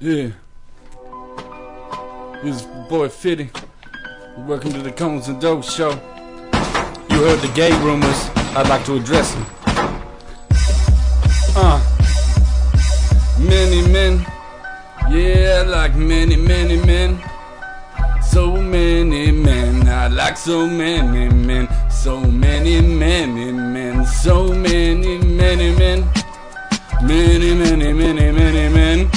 Yeah. This is boy Fitty. Welcome to the Conez and Dope Show. You heard the gay rumors. I'd like to address them. Many men. Yeah, I like many men. So many men. I like so many men. So many men. So many men. Many men.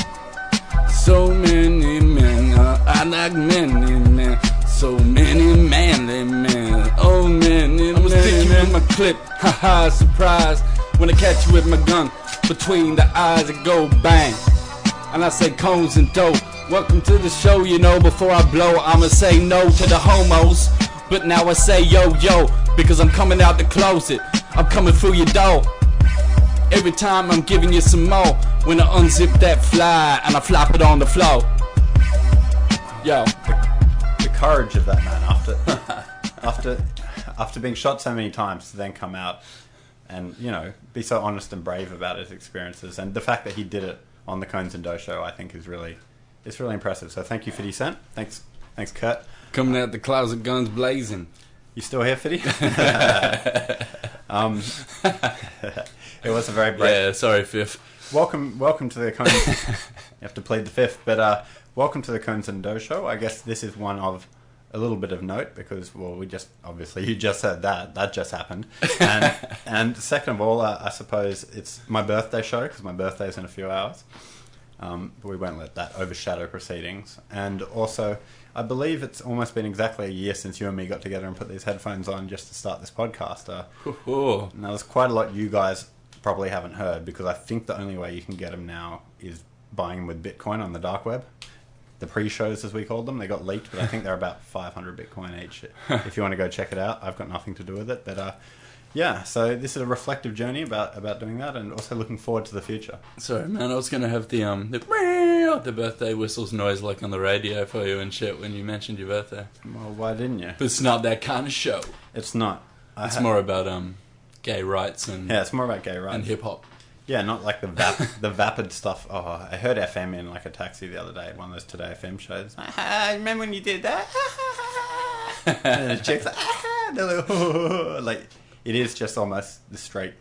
So many men. I like many men. So many manly men. Oh, many men. I'ma stick you in my clip. Haha, surprise. When I catch you with my gun between the eyes, it go bang. And I say Conez and Dope. Welcome to the show, you know. Before I blow, I'ma say no to the homos. But now I say yo, because I'm coming out the closet. I'm coming through your door. Every time I'm giving you some more. When I unzip that fly and I flop it on the floor. Yo. The courage of that man after being shot so many times to then come out and, you know, be so honest and brave about his experiences. And the fact that he did it on the Conez and Dope show, I think is really impressive. So thank you, 50 Cent. Thanks Kurt. Coming out the closet, guns blazing. You still here, 50? It was a very brave... Yeah, sorry, Fifth. Welcome to the Conez... You have to plead the fifth, but welcome to the Conez and Dope show. I guess this is one of a little bit of note because, well, you just heard that just happened. And second of all, I suppose it's my birthday show because my birthday's in a few hours. But we won't let that overshadow proceedings. And also, I believe it's almost been exactly a year since you and me got together and put these headphones on just to start this podcast. Now, there's quite a lot you guys probably haven't heard because I think the only way you can get them now is buying them with Bitcoin on the dark web. The pre-shows, as we called them, they got leaked, but I think they're about 500 Bitcoin each. If you want to go check it out, I've got nothing to do with it. But yeah, so this is a reflective journey about doing that, and also looking forward to the future. Sorry, man, I was going to have the birthday whistles noise like on the radio for you and shit when you mentioned your birthday. Well, why didn't you? But it's not that kind of show. It's not. It's more about gay rights and... Yeah, it's more about gay rights. And hip-hop. Yeah, not like the vapid stuff. Oh, I heard FM in like a taxi the other day at one of those Today FM shows. Remember when you did that? And the chicks like, it is just almost the straight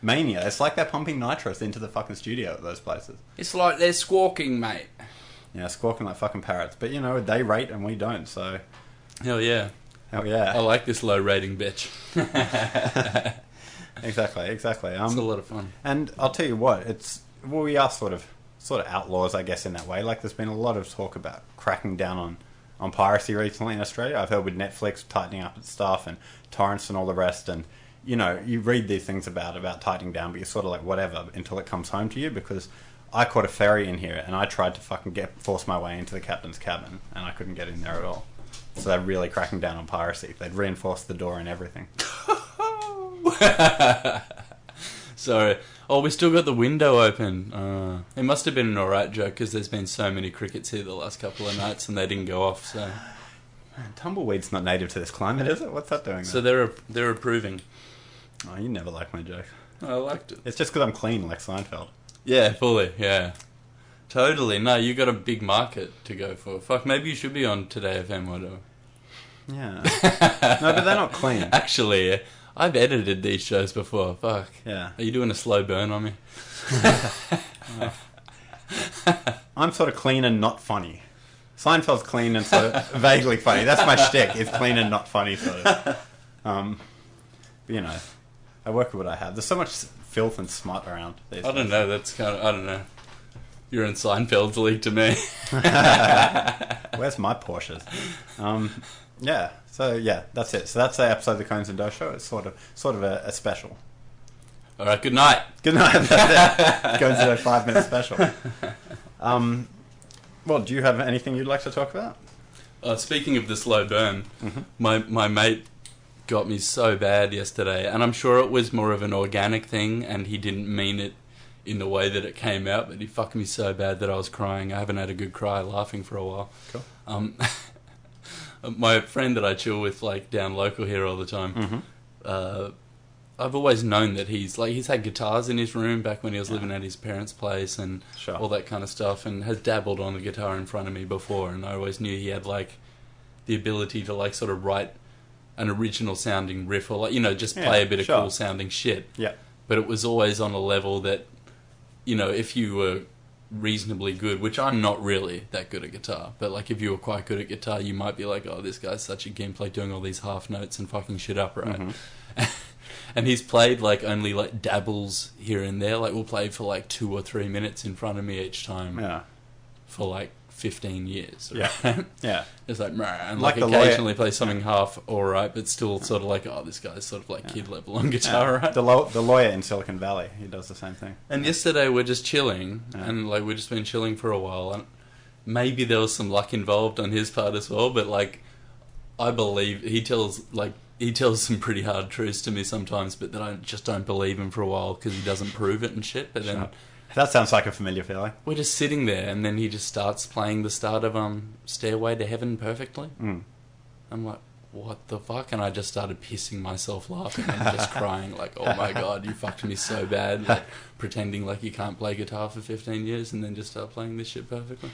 mania. It's like they're pumping nitros into the fucking studio at those places. It's like they're squawking, mate. Yeah, squawking like fucking parrots. But, you know, they rate and we don't, so... Hell yeah. Hell yeah. I like this low rating bitch. Exactly. It's a lot of fun. And I'll tell you what, we are sort of outlaws, I guess, in that way. Like, there's been a lot of talk about cracking down on piracy recently in Australia. I've heard with Netflix tightening up its stuff and torrents and all the rest. And, you know, you read these things about tightening down, but you're sort of like, whatever, until it comes home to you. Because I caught a ferry in here and I tried to fucking force my way into the captain's cabin and I couldn't get in there at all. So they're really cracking down on piracy. They'd reinforced the door and everything. Sorry. Oh, we still got the window open. It must have been an alright joke because there's been so many crickets here the last couple of nights and they didn't go off. So, man, tumbleweed's not native to this climate, is it? What's that doing? So they're approving. Oh, you never liked my joke. I liked it. It's just because I'm clean, like Seinfeld. Yeah, fully. Yeah, totally. No, you got a big market to go for. Fuck, maybe you should be on Today FM or whatever. Yeah. No, but they're not clean. Actually, I've edited these shows before. Fuck. Yeah. Are you doing a slow burn on me? I'm sort of clean and not funny. Seinfeld's clean and sort of vaguely funny. That's my shtick. It's clean and not funny, sort of. But, you know, I work with what I have. There's so much filth and smut around these days. I don't know. That's kind of... I don't know. You're in Seinfeld's league to me. Where's my Porsches? Yeah. So yeah, that's it. So that's the episode of the Conez and Dope show. It's sort of a special. All right. Good night. Good night. That's it. Conez and Dope 5-minute special. Well, do you have anything you'd like to talk about? Speaking of the slow burn, my mate got me so bad yesterday, and I'm sure it was more of an organic thing, and he didn't mean it in the way that it came out, but he fucked me so bad that I was crying. I haven't had a good cry laughing for a while. Cool. My friend that I chill with, like, down local here all the time, I've always known that he's had guitars in his room back when he was living at his parents' place and Sure. all that kind of stuff, and has dabbled on the guitar in front of me before, and I always knew he had like the ability to like sort of write an original sounding riff, or like, you know, just play a bit of cool sounding shit. Yeah. But it was always on a level that, you know, if you were reasonably good, which I'm not really that good at guitar, but like if you were quite good at guitar, you might be like, oh, this guy's such a gimp, like doing all these half notes and fucking shit up, right? And he's played like only like dabbles here and there, like we'll play for like 2 or 3 minutes in front of me each time for like 15 years, right? Yeah. It's like, meh, and Like like the occasionally play something half alright, but still sort of like, oh, this guy's sort of like kid level on guitar, right? The lawyer in Silicon Valley, he does the same thing. And yesterday we're just chilling, and like we've just been chilling for a while, and maybe there was some luck involved on his part as well, but like I believe he tells some pretty hard truths to me sometimes, but then I just don't believe him for a while because he doesn't prove it and shit. But then that sounds like a familiar feeling. we're just sitting there, and then he just starts playing the start of Stairway to Heaven perfectly. I'm like, what the fuck? And I just started pissing myself laughing and just crying like, oh my god, you fucked me so bad, like pretending like you can't play guitar for 15 years and then just start playing this shit perfectly.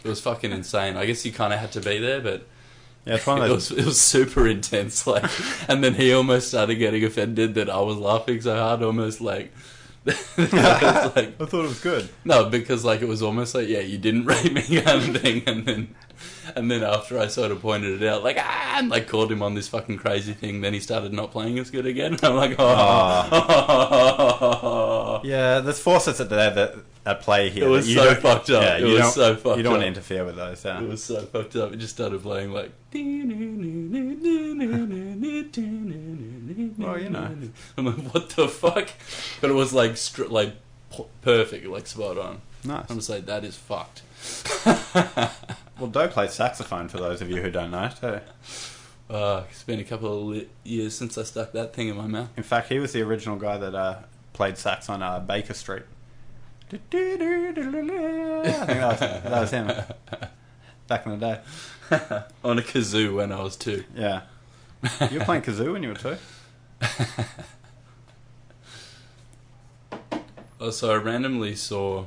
It was fucking insane. I guess you kind of had to be there, but yeah, it's one of those... it was super intense. Like, and then he almost started getting offended that I was laughing so hard, almost like... I thought it was good. No, because like it was almost like, yeah, you didn't rate me kind of thing, and then after I sort of pointed it out, like, and like called him on this fucking crazy thing, then he started not playing as good again. I'm like, yeah, there's forces at play here. It was so fucked up. Yeah, it was so fucked up. You don't want to interfere with those. Yeah. It was so fucked up. It just started playing like. Well, you know. I'm like, what the fuck? But it was like perfect, like spot on. Nice. I'm just like, that is fucked. Well, Doe plays saxophone, for those of you who don't know, too. It's been a couple of years since I stuck that thing in my mouth. In fact, he was the original guy that played sax on Baker Street. I think that was him. Back in the day. On a kazoo when I was 2. Yeah. You were playing kazoo when you were 2? So I randomly saw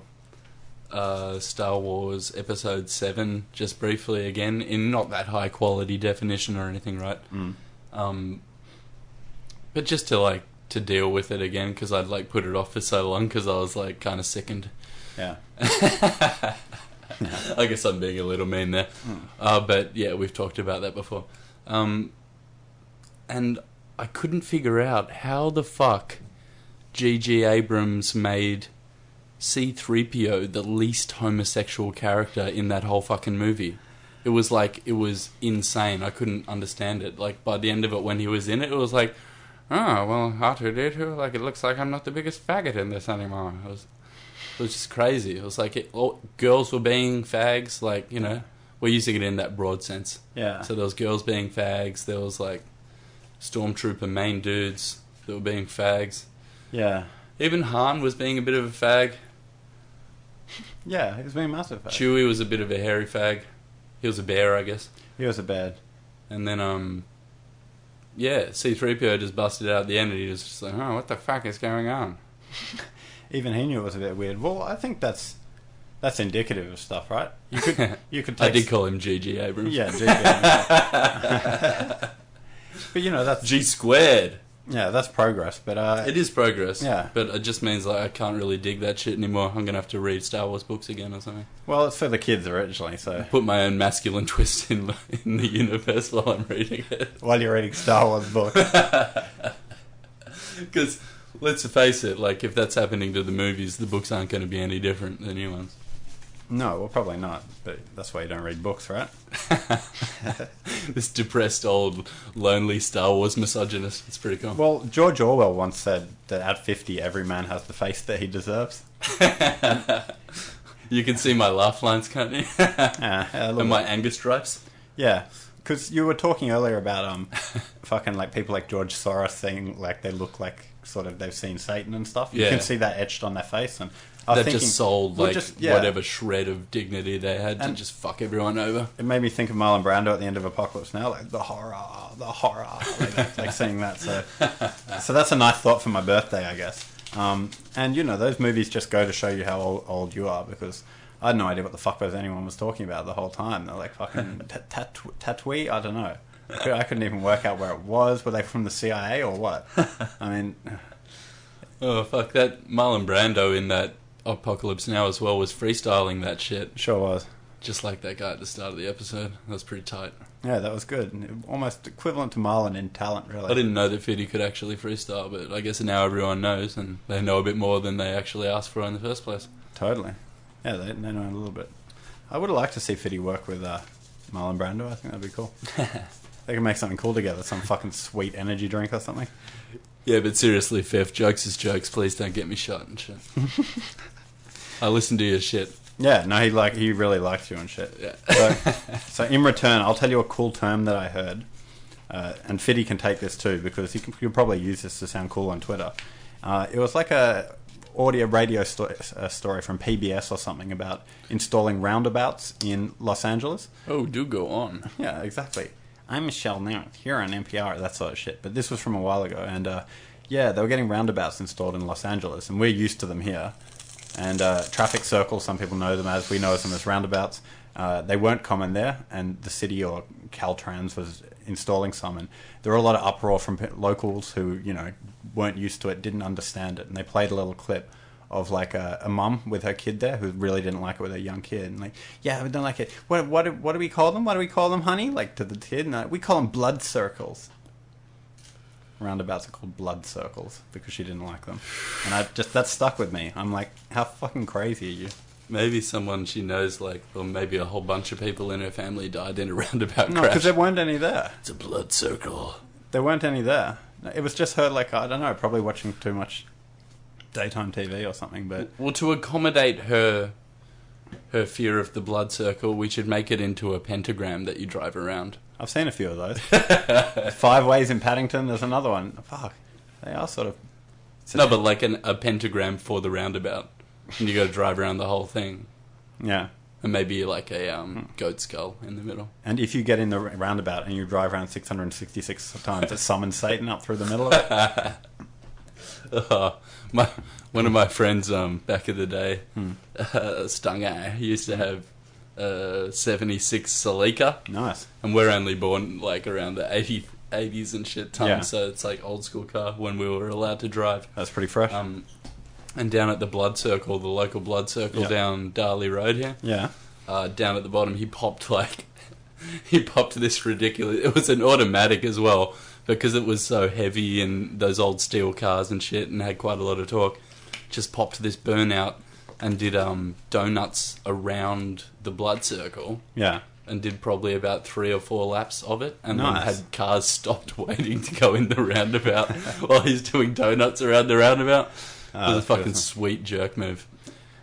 Star Wars Episode 7 just briefly again, in not that high quality definition or anything, right? But just to deal with it again, because I'd like put it off for so long because I was like kind of sickened. Yeah. I guess I'm being a little mean there. But yeah, we've talked about that before. And I couldn't figure out how the fuck J.J. Abrams made C-3PO the least homosexual character in that whole fucking movie. It was insane. I couldn't understand it. Like, by the end of it, when he was in it, it was like, oh, well, R2-D2, like, it looks like I'm not the biggest faggot in this anymore. It was just crazy. It was like, girls were being fags, like, you know, we're using it in that broad sense. Yeah. So there was girls being fags, there was, like, stormtrooper main dudes that were being fags. Yeah. Even Han was being a bit of a fag. Yeah, he was being a massive fag. Chewie was a bit of a hairy fag. He was a bear, I guess. He was a bad. And then, yeah, C-3PO just busted out at the end and he was just like, oh, what the fuck is going on? Even he knew it was a bit weird. Well, I think that's indicative of stuff, right? You could I did call him G.G. Abrams. Yeah, G.G. Abrams. But, you know, that's... G squared. Yeah, that's progress, but... it is progress. Yeah. But it just means like I can't really dig that shit anymore. I'm going to have to read Star Wars books again or something. Well, it's for the kids originally, so... Put my own masculine twist in the universe while I'm reading it. While you're reading Star Wars books. Because, let's face it, like, if that's happening to the movies, the books aren't going to be any different than new ones. No, well, probably not. But that's why you don't read books, right? This depressed, old, lonely Star Wars misogynist. It's pretty cool. Well, George Orwell once said that at 50, every man has the face that he deserves. You can see my laugh lines, can't you? And my anger stripes. Yeah, because you were talking earlier about fucking like people like George Soros saying like they look like sort of they've seen Satan and stuff. Yeah. You can see that etched on their face, and I was They've just sold like yeah. whatever shred of dignity they had to just fuck everyone over. It made me think of Marlon Brando at the end of Apocalypse Now, like the horror, like seeing that. So that's a nice thought for my birthday, I guess. And you know, those movies just go to show you how old you are, because I had no idea what the fuck anyone was talking about the whole time. They're like fucking Tatooine, I don't know. I couldn't even work out where it was. Were they from the CIA or what? I mean, oh fuck, that Marlon Brando in that Apocalypse Now as well was freestyling that shit. Sure was. Just like that guy at the start of the episode. That was pretty tight. Yeah, that was good. Almost equivalent to Marlon in talent, really. I didn't know that Fiddy could actually freestyle, but I guess now everyone knows, and they know a bit more than they actually asked for in the first place. Totally. Yeah, they know a little bit. I would have liked to see Fiddy work with Marlon Brando. I think that'd be cool. They can make something cool together, some fucking sweet energy drink or something. Yeah, but seriously, Fifth, jokes is jokes. Please don't get me shot and shit. I listen to your shit. Yeah, no, he really likes you and shit. Yeah. So in return, I'll tell you a cool term that I heard, and Fiddy can take this too, because you'll probably use this to sound cool on Twitter. It was like a radio story from PBS or something about installing roundabouts in Los Angeles. Oh, do go on. Yeah, exactly. I'm Michelle Now, here on NPR, that sort of shit. But this was from a while ago, and yeah, they were getting roundabouts installed in Los Angeles, and we're used to them here. And traffic circles, some people know them as, we know them as roundabouts. They weren't common there, and the city or Caltrans was installing some, and there were a lot of uproar from locals who, you know, weren't used to it, didn't understand it, and they played a little clip of like a mum with her kid there who really didn't like it with her young kid, and like, yeah, we don't like it. What do we call them? What do we call them, honey? Like to the kid, and we call them blood circles. Roundabouts are called blood circles because she didn't like them, and that stuck with me. I'm like, how fucking crazy are you? Maybe someone she knows, like, or maybe a whole bunch of people in her family died in a roundabout No, crash. because there weren't any there. It's a blood circle. There weren't any there. It was just her, like, I don't know, probably watching too much daytime TV or something. But well, to accommodate her fear of the blood circle, we should make it into a pentagram that you drive around. I've seen a few of those. 5 Ways in Paddington, there's another one. Fuck, they are sort of... No, but like a pentagram for the roundabout. And you got to drive around the whole thing. Yeah. And maybe like a goat skull in the middle. And if you get in the roundabout and you drive around 666 times, it summons Satan up through the middle of it. One of my friends back in the day, Stung used to have 76 Celica. Nice. And we're only born like around the 80s and shit time, Yeah. so it's like old school car when we were allowed to drive. That's pretty fresh. And down at the Blood Circle, the local Blood Circle down Darley Road here, yeah. Down at the bottom, he popped this ridiculous... It was an automatic as well, because it was so heavy and those old steel cars and shit and had quite a lot of torque. Just popped this burnout and did donuts around the Blood Circle. Yeah. And did probably about 3 or 4 laps of it, and Nice. then had cars stopped waiting to go in the roundabout while he's doing donuts around the roundabout. It was a fucking sweet jerk move.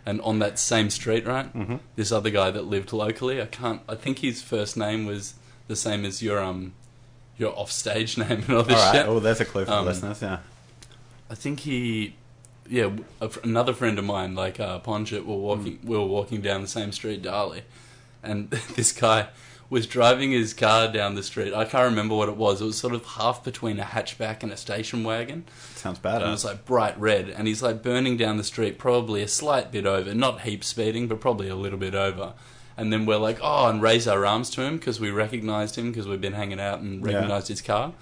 And on that same street, right, this other guy that lived locally, I think his first name was the same as your off-stage name and all this shit. Oh, there's a clue for the listeners, yeah. I think another friend of mine, like Ponchit, we were walking down the same street, Darley, and this guy was driving his car down the street. I can't remember what it was. It was sort of half between a hatchback and a station wagon. Sounds bad. And it was like bright red, and he's like burning down the street, probably a slight bit over, not heap speeding, but probably a little bit over. And then we're like, oh, and raise our arms to him because we recognised him because we've been hanging out and recognised his car,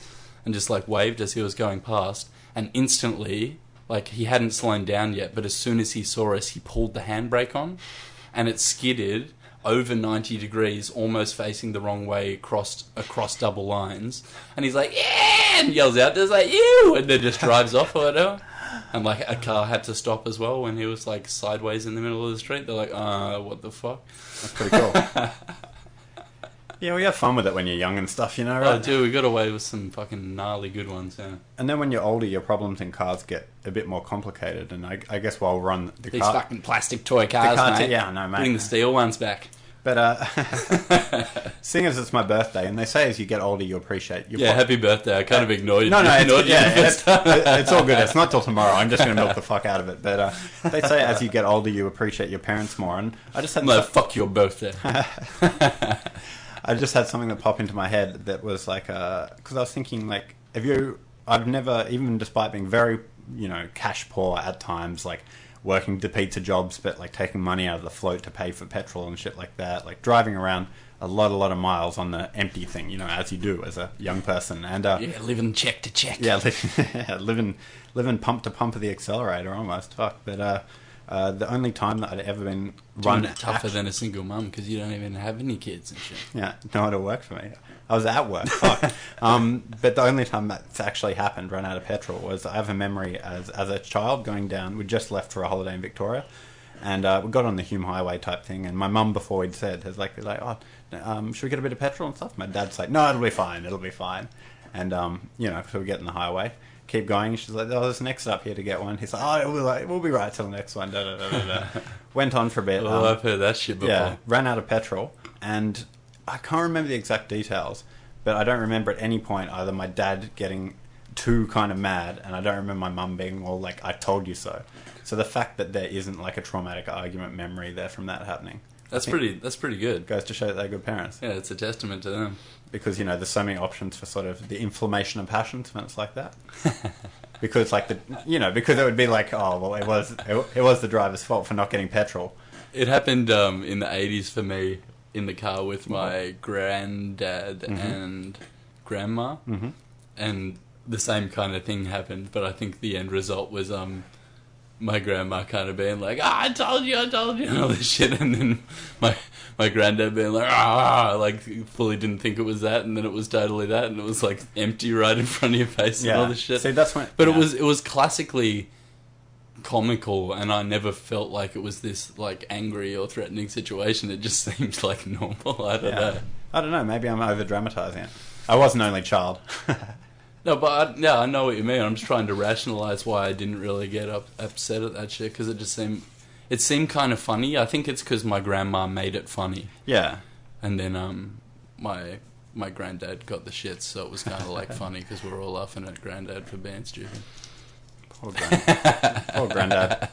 and just like waved as he was going past. And instantly, like he hadn't slowed down yet, but as soon as he saw us, he pulled the handbrake on, and it skidded over 90 degrees, almost facing the wrong way across double lines. And he's like, yeah, and yells out, there's like, you, and then just drives off or whatever. And like a car had to stop as well when he was like sideways in the middle of the street. They're like, what the fuck? That's pretty cool. Yeah, we have fun with it when you're young and stuff, you know, right? Oh, dude, we got away with some fucking gnarly good ones, yeah. And then when you're older, your problems in cars get a bit more complicated. And I guess while we're on the These car... fucking plastic toy cars, mate. Yeah, I know, mate. Bring the steel ones back. But seeing as it's my birthday, and they say as you get older you appreciate your happy birthday. I kind of ignored you. No, it's all good. It's not till tomorrow. I'm just going to milk the fuck out of it. But they say as you get older you appreciate your parents more, and I just had fuck your birthday. I just had something that popped into my head that was like, because I was thinking like, I've never, even despite being very, cash poor at times, like working the pizza jobs, but like taking money out of the float to pay for petrol and shit like that, like driving around a lot of miles on the empty thing, as you do as a young person, and living check to check, living pump to pump of the accelerator almost. Fuck, but the only time that I'd ever been run tougher than a single mum because you don't even have any kids and shit. Yeah, no, it'll work for me. I was at work. Fuck. But the only time that's actually happened, run out of petrol, was I have a memory as a child going down. We'd just left for a holiday in Victoria, and we got on the Hume Highway type thing. And my mum, before we'd said, has like, should we get a bit of petrol and stuff? My dad's like, no, it'll be fine. And so we get in the highway, keep going. She's like, oh, there's an exit up here to get one. He's like, oh, we'll be right till the next one. Went on for a bit. Oh, I've heard that shit before. Yeah, ran out of petrol, and I can't remember the exact details, but I don't remember at any point either my dad getting too kind of mad, and I don't remember my mum being all like, I told you so. So the fact that there isn't like a traumatic argument memory there from that happening. That's pretty good. Goes to show that they're good parents. Yeah, it's a testament to them. Because, there's so many options for sort of the inflammation of passions when it's like that. Because like because it would be like, oh, well, it was the driver's fault for not getting petrol. It happened in the 80s for me in the car with my granddad and grandma, and the same kind of thing happened, but I think the end result was my grandma kind of being like, I told you, and all this shit, and then my granddad being like, like fully didn't think it was that, and then it was totally that, and it was like empty right in front of your face and all this shit. See, that's when, but it was classically comical, and I never felt like it was this like angry or threatening situation. It just seemed like normal. I don't know. Maybe I'm over dramatizing it. I was an only child. No, but I know what you mean. I'm just trying to rationalize why I didn't really get upset at that shit, because it seemed kind of funny. I think it's because my grandma made it funny. Yeah. And then my granddad got the shits, so it was kind of like funny because we were all laughing at granddad for being stupid. Poor granddad.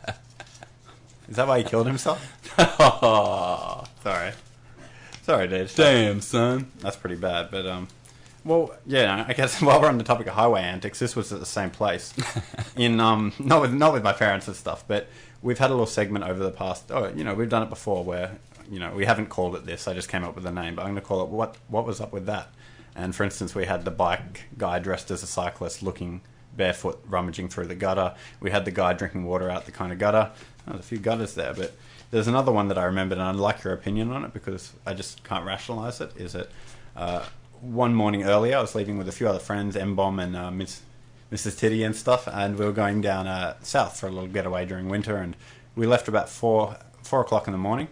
Is that why he killed himself? Oh, sorry, dude. Damn, son. That's pretty bad, but well, yeah, I guess while we're on the topic of highway antics, this was at the same place. In not with my parents and stuff, but we've had a little segment over the past. We've done it before where we haven't called it this. I just came up with a name, but I'm going to call it what was up with that. And for instance, we had the bike guy dressed as a cyclist, looking barefoot, rummaging through the gutter. We had the guy drinking water out the kind of gutter. There's a few gutters there, but there's another one that I remembered, and I'd like your opinion on it because I just can't rationalise it. Is it? One morning earlier, I was leaving with a few other friends, M-Bomb and Mrs. Titty and stuff, and we were going down south for a little getaway during winter, and we left about 4 o'clock in the morning,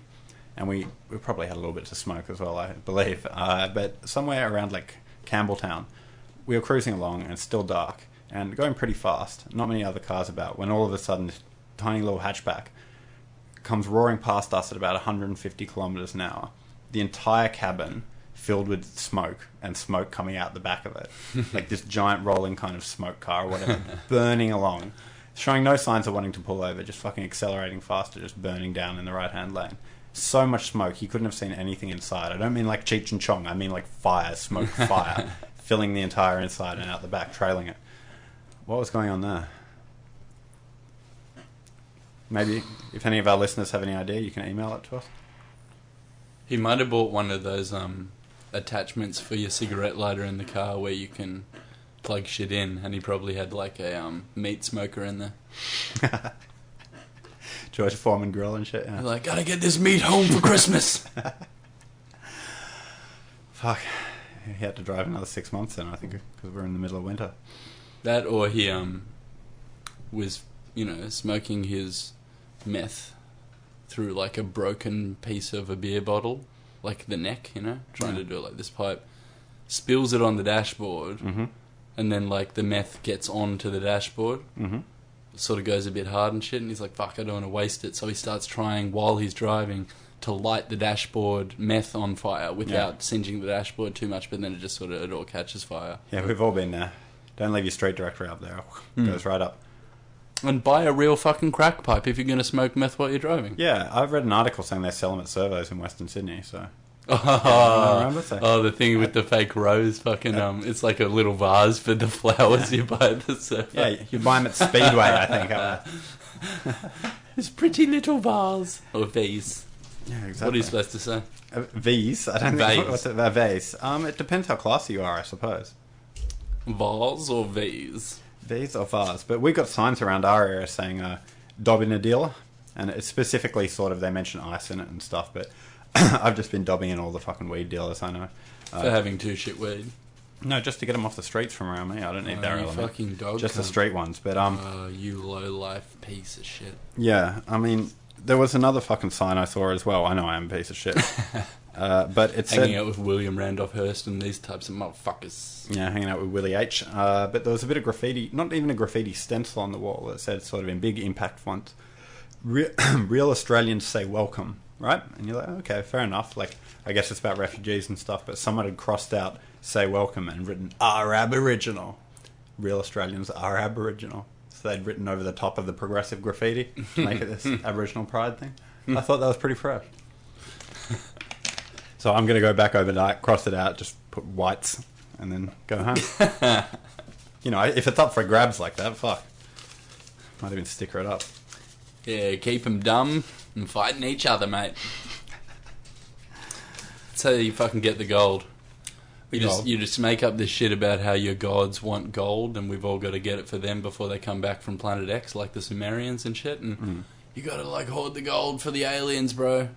and we probably had a little bit to smoke as well, I believe, but somewhere around like Campbelltown, we were cruising along, and it's still dark, and going pretty fast, not many other cars about, when all of a sudden this tiny little hatchback comes roaring past us at about 150 kilometers an hour. The entire cabin filled with smoke, and smoke coming out the back of it. Like this giant rolling kind of smoke car or whatever, burning along, showing no signs of wanting to pull over, just fucking accelerating faster, just burning down in the right-hand lane. So much smoke, he couldn't have seen anything inside. I don't mean like Cheech and Chong, I mean like fire, smoke, fire, filling the entire inside and out the back, trailing it. What was going on there? Maybe, if any of our listeners have any idea, you can email it to us. He might have bought one of those attachments for your cigarette lighter in the car where you can plug shit in, and he probably had like a meat smoker in there. George Foreman grill and shit. Yeah. Like, gotta get this meat home for Christmas. Fuck. He had to drive another 6 months then, I think, because we're in the middle of winter. That, or he was, smoking his meth through like a broken piece of a beer bottle, like the neck, trying to do it like this pipe, spills it on the dashboard, and then like the meth gets onto the dashboard, sort of goes a bit hard and shit, and he's like, fuck, I don't want to waste it, so he starts trying while he's driving to light the dashboard meth on fire without singeing the dashboard too much, but then it all catches fire. Yeah, we've all been there. Don't leave your street directory up there. Goes right up. And buy a real fucking crack pipe if you're going to smoke meth while you're driving. Yeah, I've read an article saying they sell them at servos in Western Sydney, so... the thing with the fake rose fucking it's like a little vase for the flowers you buy at the surf. Yeah, you buy them at Speedway, I think. It's pretty little vase or vase. Yeah, exactly. What are you supposed to say? Vase? I don't think what's a vase. It depends how classy you are, I suppose. Vase or vase? Vase or vase. But we got signs around our area saying dobbing a dealer, and it's specifically sort of, they mention ice in it and stuff, but I've just been dobbing in all the fucking weed dealers I know. For having too shit weed? No, just to get them off the streets from around me. I don't need their element. Fucking dog. Just the street ones, but you low life piece of shit. Yeah, I mean, there was another fucking sign I saw as well. I know I am a piece of shit. But it said... Hanging out with William Randolph Hearst and these types of motherfuckers. Yeah, hanging out with Willie H. But there was a bit of graffiti, not even a graffiti stencil on the wall that said sort of in big impact font, real Australians say welcome, right? And you're like, okay, fair enough. Like, I guess it's about refugees and stuff, but someone had crossed out say welcome and written are Aboriginal. Real Australians are Aboriginal. So they'd written over the top of the progressive graffiti to make it this Aboriginal pride thing. I thought that was pretty fresh. So I'm going to go back overnight, cross it out, just put whites, and then go home. You know, if it's up for grabs like that, fuck. Might even sticker it up. Yeah, keep them dumb and fighting each other, mate. That's how you fucking get the gold. You just make up this shit about how your gods want gold and we've all got to get it for them before they come back from Planet X, like the Sumerians and shit. And you got to, like, hoard the gold for the aliens, bro.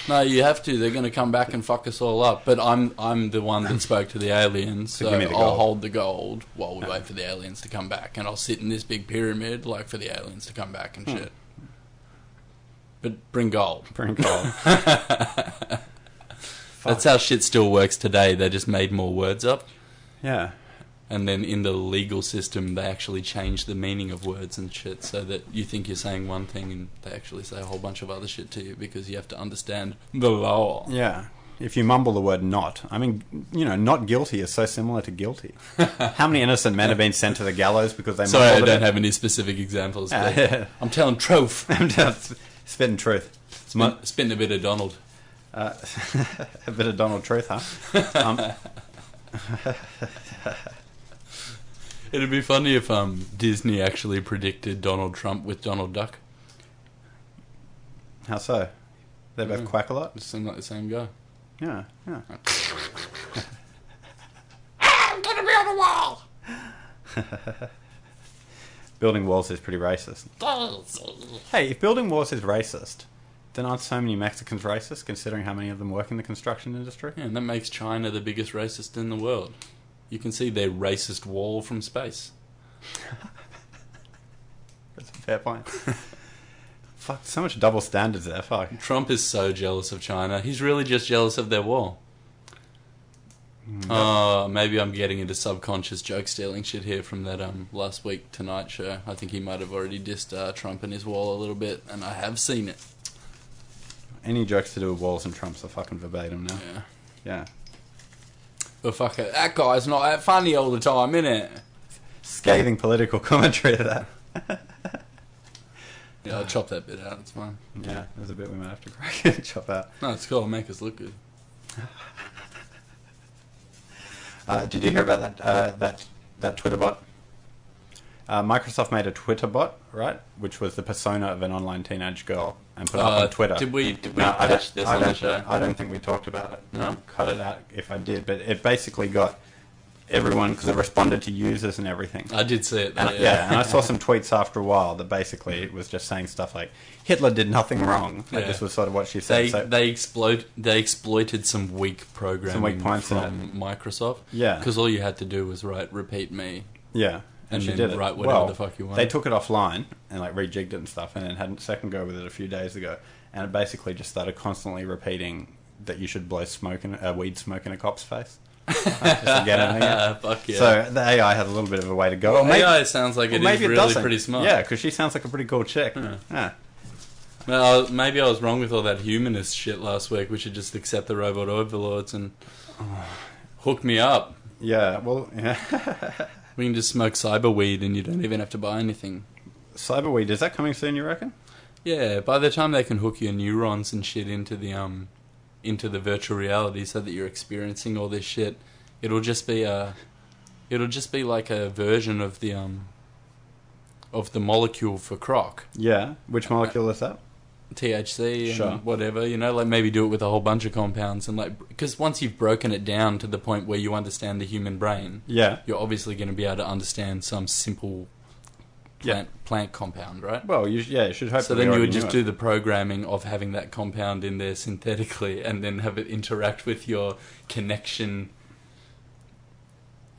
No, you have to. They're going to come back and fuck us all up. But I'm the one that spoke to the aliens, so I'll hold the gold while we wait for the aliens to come back. And I'll sit in this big pyramid, like, for the aliens to come back and shit. But bring gold. Bring gold. That's how shit still works today. They just made more words up. Yeah. And then in the legal system, they actually change the meaning of words and shit so that you think you're saying one thing and they actually say a whole bunch of other shit to you because you have to understand the law. Yeah. If you mumble the word not, I mean, you know, not guilty is so similar to guilty. How many innocent men have been sent to the gallows because they mumbled it? Sorry, I don't have any specific examples. But I'm telling truth. I'm spitting truth. Spitting a bit of Donald. A bit of Donald Truth, huh? It'd be funny if Disney actually predicted Donald Trump with Donald Duck. How so? They both quack a lot? They seem like the same guy. Yeah, yeah. I'm gonna be on the wall! Building walls is pretty racist. Hey, if building walls is racist, then aren't so many Mexicans racist, considering how many of them work in the construction industry? Yeah, and that makes China the biggest racist in the world. You can see their racist wall from space. That's a fair point. Fuck, so much double standards there, fuck. Trump is so jealous of China. He's really just jealous of their wall. Maybe I'm getting into subconscious joke-stealing shit here from that last week Tonight show. I think he might have already dissed Trump and his wall a little bit, and I have seen it. Any jokes to do with walls and Trump's are fucking verbatim now. Yeah. Yeah. But fuck it, that guy's not that funny all the time, innit? Scathing political commentary to that. Yeah, I'll chop that bit out, it's fine. Yeah, there's a bit we might have to crack and chop out. No, it's cool, it'll make us look good. Did you hear about that Twitter bot? Microsoft made a Twitter bot, right? Which was the persona of an online teenage girl and put it up on Twitter. Did we touch this on the show? I don't think we talked about it. No? Cut it out if I did. But it basically got everyone, because it responded to users and everything. I did see it. Though, and I saw some tweets after a while that basically it was just saying stuff like, Hitler did nothing wrong. Like, this was sort of what she said. They exploited some weak programming some weak points from Microsoft. Yeah. Because all you had to do was write repeat me. Yeah. And she then did it. write whatever the fuck you want. They took it offline and like rejigged it and stuff, and then had a second go with it a few days ago, and it basically just started constantly repeating that you should blow weed smoke in a cop's face. Just to get it. Fuck yeah. So the AI had a little bit of a way to go. Well, AI sounds like it is really pretty smart. Yeah, because she sounds like a pretty cool chick. Yeah. Well, maybe I was wrong with all that humanist shit last week. We should just accept the robot overlords and hook me up. Yeah, well, yeah. We can just smoke cyber weed and you don't even have to buy anything. Cyberweed, is that coming soon, you reckon? Yeah, by the time they can hook your neurons and shit into the virtual reality so that you're experiencing all this shit, it'll just be like a version of the molecule for croc. Yeah, which molecule is that? THC Sure. and whatever, like maybe do it with a whole bunch of compounds and because once you've broken it down to the point where you understand the human brain, Yeah. you're obviously going to be able to understand some simple plant compound, right? Well, you should hope. So then you would just do the programming of having that compound in there synthetically and then have it interact with your connection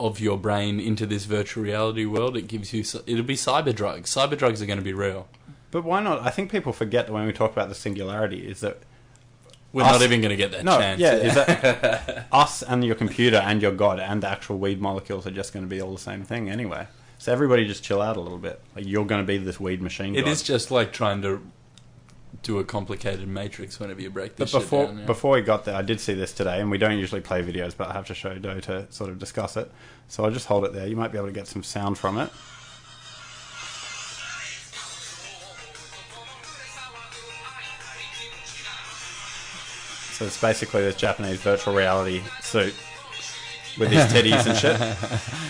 of your brain into this virtual reality world. It gives you... It'll be cyber drugs. Cyber drugs are going to be real. But why not? I think people forget that when we talk about the singularity is that... We're not even going to get that chance. Yeah, is that us and your computer and your God and the actual weed molecules are just going to be all the same thing anyway. So everybody just chill out a little bit. Like, you're going to be this weed machine. It is just like trying to do a complicated matrix whenever you break this shit down. Yeah. Before we got there, I did see this today, and we don't usually play videos, but I have to show Doe to sort of discuss it. So I'll just hold it there. You might be able to get some sound from it. So it's basically this Japanese virtual reality suit with his titties and shit.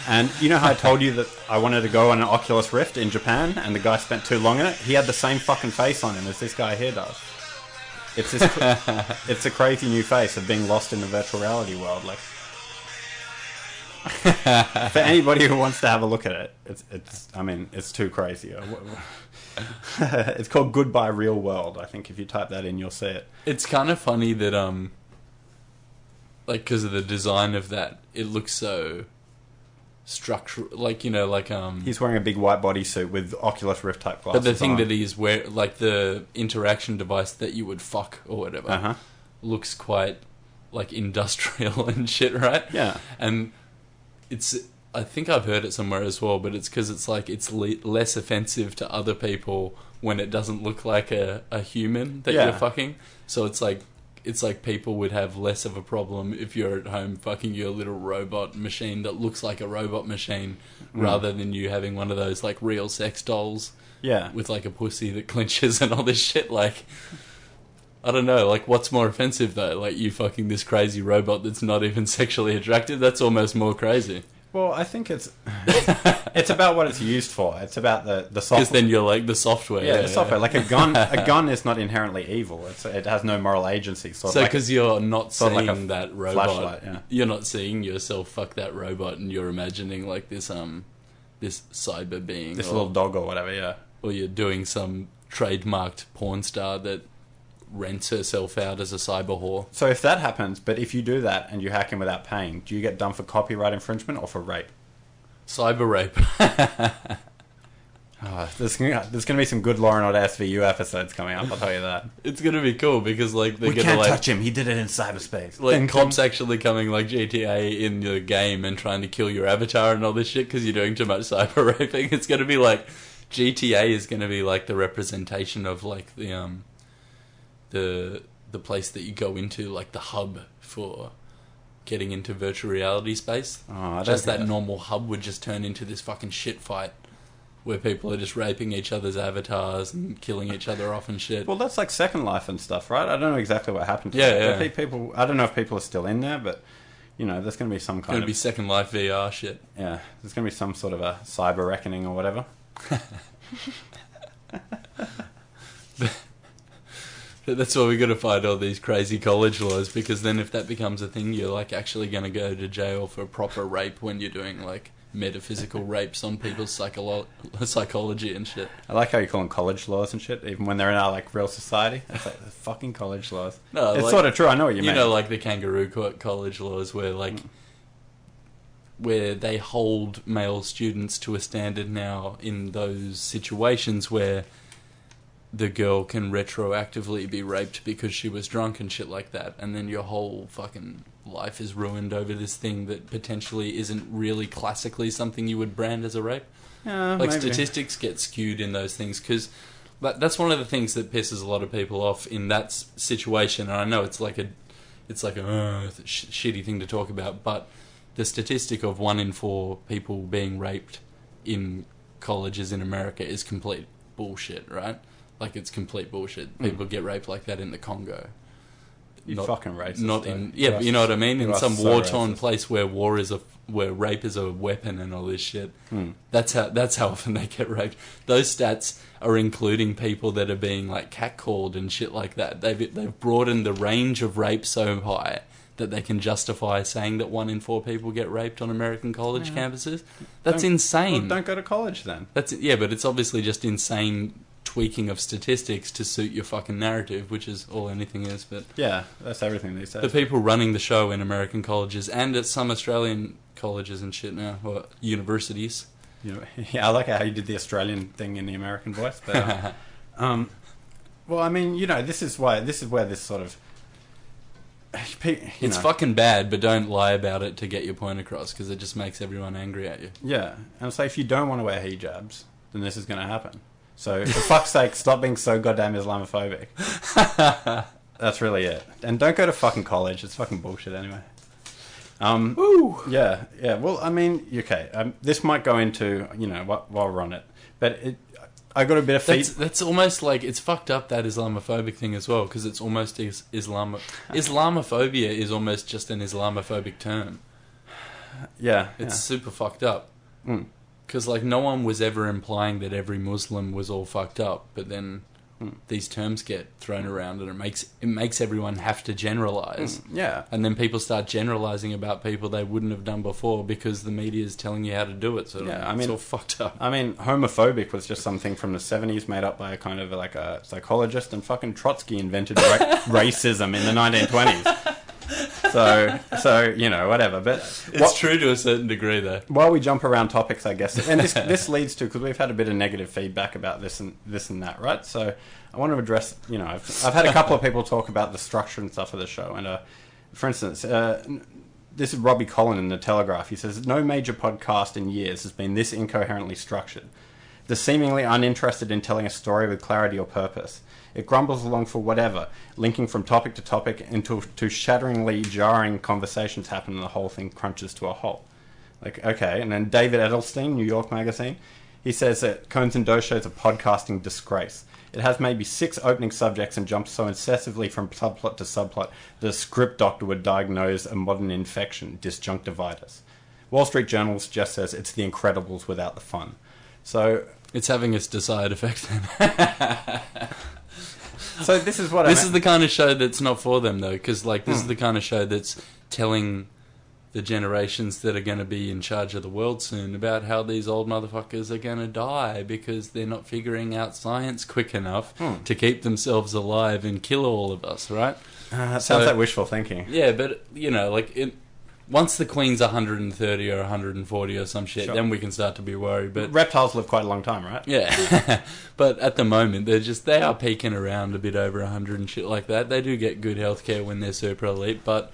And you know how I told you that I wanted to go on an Oculus Rift in Japan and the guy spent too long in it? He had the same fucking face on him as this guy here does. It's this it's a crazy new face of being lost in the virtual reality world. Like, for anybody who wants to have a look at it, it's too crazy. It's called Goodbye Real World. I think if you type that in, you'll see it. It's kind of funny that because of the design of that, it looks so structural. He's wearing a big white bodysuit with Oculus Rift type glasses. But the thing that he's wearing, the interaction device that you would fuck or whatever, looks quite industrial and shit, right? Yeah. And I think I've heard it somewhere as well, but it's because it's less offensive to other people when it doesn't look like a human that you're fucking. So it's like people would have less of a problem if you're at home fucking your little robot machine that looks like a robot machine, rather than you having one of those real sex dolls with a pussy that clenches and all this shit. I don't know, what's more offensive though? You fucking this crazy robot that's not even sexually attractive? That's almost more crazy. Well, I think it's about what it's used for. It's about the software. Because then you're the software. Yeah, the software. Like a gun is not inherently evil. It has no moral agency. So because you're not seeing that robot, flashlight, you're not seeing yourself fuck that robot, and you're imagining this cyber being, this little dog or whatever. Yeah. Or you're doing some trademarked porn star that rents herself out as a cyber whore. So if that happens, but if you do that and you hack in without paying, do you get done for copyright infringement or for rape? Cyber rape. There's going to be some good Law and Order SVU episodes coming up, I'll tell you that. It's going to be cool because they're we can't touch him, he did it in cyberspace. Cops actually coming GTA in your game and trying to kill your avatar and all this shit because you're doing too much cyber raping. It's going to be GTA is going to be the representation of the place that you go into, the hub for getting into virtual reality space. Just that normal hub would just turn into this fucking shit fight where people are just raping each other's avatars and killing each other off and shit. Well, that's like Second Life and stuff, right? I don't know exactly what happened to that. People, I don't know if people are still in there, but there's going to be some kind of... It's going to be Second Life VR shit. Yeah, there's going to be some sort of a cyber reckoning or whatever. That's why we got to fight all these crazy college laws, because then if that becomes a thing, you're actually going to go to jail for proper rape when you're doing metaphysical rapes on people's psychology and shit. I like how you call them college laws and shit, even when they're in our real society. It's the fucking college laws. No, it's sort of true. I know what you mean. The kangaroo court college laws where where they hold male students to a standard now in those situations where the girl can retroactively be raped because she was drunk and shit like that, and then your whole fucking life is ruined over this thing that potentially isn't really classically something you would brand as a rape. Yeah, maybe. Statistics get skewed in those things because But that's one of the things that pisses a lot of people off in that situation. And I know it's like a shitty thing to talk about, but the statistic of 1 in 4 people being raped in colleges in America is complete bullshit, right? Like, it's complete bullshit. People get raped like that in the Congo. You fucking racist. Not in, yeah, but you know what I mean? In some war-torn place where where rape is a weapon and all this shit. That's how often they get raped. Those stats are including people that are being like catcalled and shit like that. They've broadened the range of rape so high that they can justify saying that 1 in 4 people get raped on American college campuses. That's insane. Well, don't go to college then. But it's obviously just insane tweaking of statistics to suit your fucking narrative, which is all anything is. But yeah, that's everything these days. the people running the show in American colleges and at some Australian colleges and shit now, or universities. Yeah, I like how you did the Australian thing in the American voice. But well, I mean, this is where this sort of it's fucking bad, but don't lie about it to get your point across, because it just makes everyone angry at you. Yeah, and so if you don't want to wear hijabs, then this is going to happen. So, for fuck's sake, stop being so goddamn Islamophobic. That's really it. And don't go to fucking college. It's fucking bullshit anyway. Yeah. Well, I mean, okay. This might go into, while we're on it. But I got a bit of feedback. That's almost like, it's fucked up, that Islamophobic thing as well, because it's almost Islamophobia is almost just an Islamophobic term. Yeah. It's super fucked up. Because, like, no one was ever implying that every Muslim was all fucked up, but then these terms get thrown around and it makes everyone have to generalize. Yeah. And then people start generalizing about people they wouldn't have done before because the media is telling you how to do it. So it's all fucked up. I mean, homophobic was just something from the 70s made up by a kind of like a psychologist, and fucking Trotsky invented racism in the 1920s. So whatever. But it's true to a certain degree, though. While we jump around topics, I guess, and this leads to, because we've had a bit of negative feedback about this and that, right? So I want to address, I've had a couple of people talk about the structure and stuff of the show, and for instance, this is Robbie Collin in The Telegraph. He says, no major podcast in years has been this incoherently structured. They're seemingly uninterested in telling a story with clarity or purpose. It grumbles along for whatever, linking from topic to topic until shatteringly jarring conversations happen and the whole thing crunches to a halt. Like, okay, and then David Edelstein, New York Magazine, he says that Conez and Doe Show is a podcasting disgrace. It has maybe 6 opening subjects and jumps so incessively from subplot to subplot that a script doctor would diagnose a modern infection, disjunctivitis. Wall Street Journal just says it's The Incredibles without the fun. So it's having its desired effect then. So this is what this is the kind of show that's not for them, though, because this is the kind of show that's telling the generations that are going to be in charge of the world soon about how these old motherfuckers are going to die because they're not figuring out science quick enough to keep themselves alive and kill all of us, right? Sounds like wishful thinking. Yeah, but once the Queen's 130 or 140 or some shit, then we can start to be worried. But reptiles live quite a long time, right? Yeah. But at the moment, they are peaking around a bit over 100 and shit like that. They do get good healthcare when they're super elite, but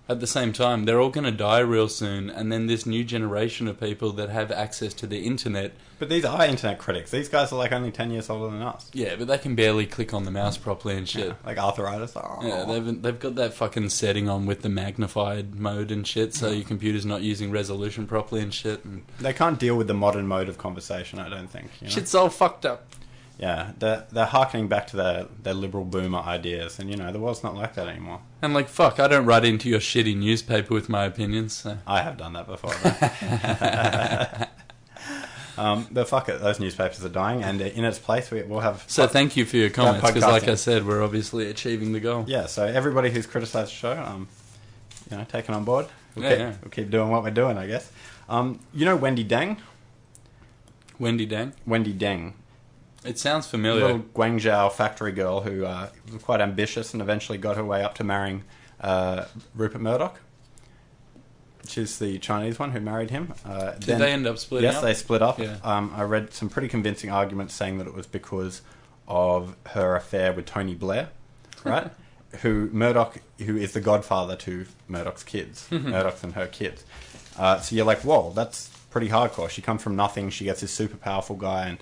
at the same time, they're all going to die real soon, and then this new generation of people that have access to the internet... But these are internet critics. These guys are like only 10 years older than us. Yeah, but they can barely click on the mouse properly and shit. Yeah, like arthritis. Oh. Yeah, they've got that fucking setting on with the magnified mode and shit, so your computer's not using resolution properly and shit. And they can't deal with the modern mode of conversation, I don't think. Shit's all fucked up. Yeah, they're harkening back to their liberal boomer ideas, and the world's not like that anymore. And fuck, I don't write into your shitty newspaper with my opinions. So. I have done that before. But fuck it, those newspapers are dying, and in its place we'll have... So thank you for your comments, because like I said, we're obviously achieving the goal. Yeah, so everybody who's criticised the show, taken on board. We'll keep doing what we're doing, I guess. Wendy Deng? Wendy Deng? Wendy Deng. It sounds familiar. A little Guangzhou factory girl who was quite ambitious and eventually got her way up to marrying Rupert Murdoch. She's the Chinese one who married him. Did they end up splitting up? Yes, they split up. Yeah. I read some pretty convincing arguments saying that it was because of her affair with Tony Blair, right? who is the godfather to Murdoch's kids. Murdoch's and her kids. So you're like, whoa, that's pretty hardcore. She comes from nothing. She gets this super powerful guy, and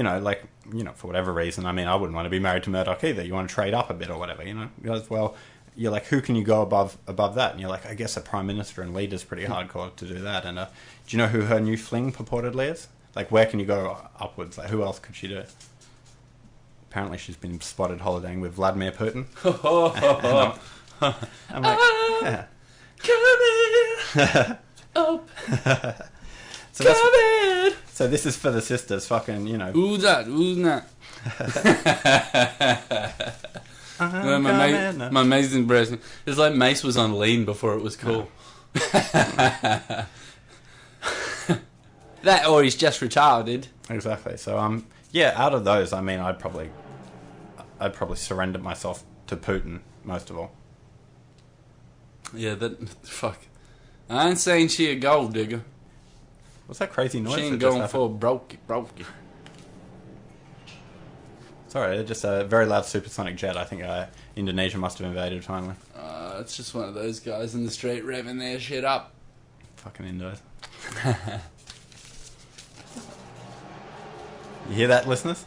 for whatever reason, I mean, I wouldn't want to be married to Murdoch either. You want to trade up a bit or whatever, Because, well, you're like, who can you go above that? And you're like, I guess a prime minister and leader's pretty hardcore to do that. And do you know who her new fling purportedly is? Like, where can you go upwards? Like, who else could she do? Apparently, she's been spotted holidaying with Vladimir Putin. I'm like, yeah. Coming up. So this is for the sisters, fucking, Who's that? Who's that? My amazing impression. It's like Mace was on lean before it was cool. That, or he's just retarded. Exactly. So, out of those, I mean, I'd probably surrender myself to Putin most of all. Yeah, fuck. I ain't saying she a gold digger. What's that crazy noise? She ain't going for brokey. Sorry, just a very loud supersonic jet. I think Indonesia must have invaded finally. It's just one of those guys in the street revving their shit up. Fucking Indos. You hear that, listeners?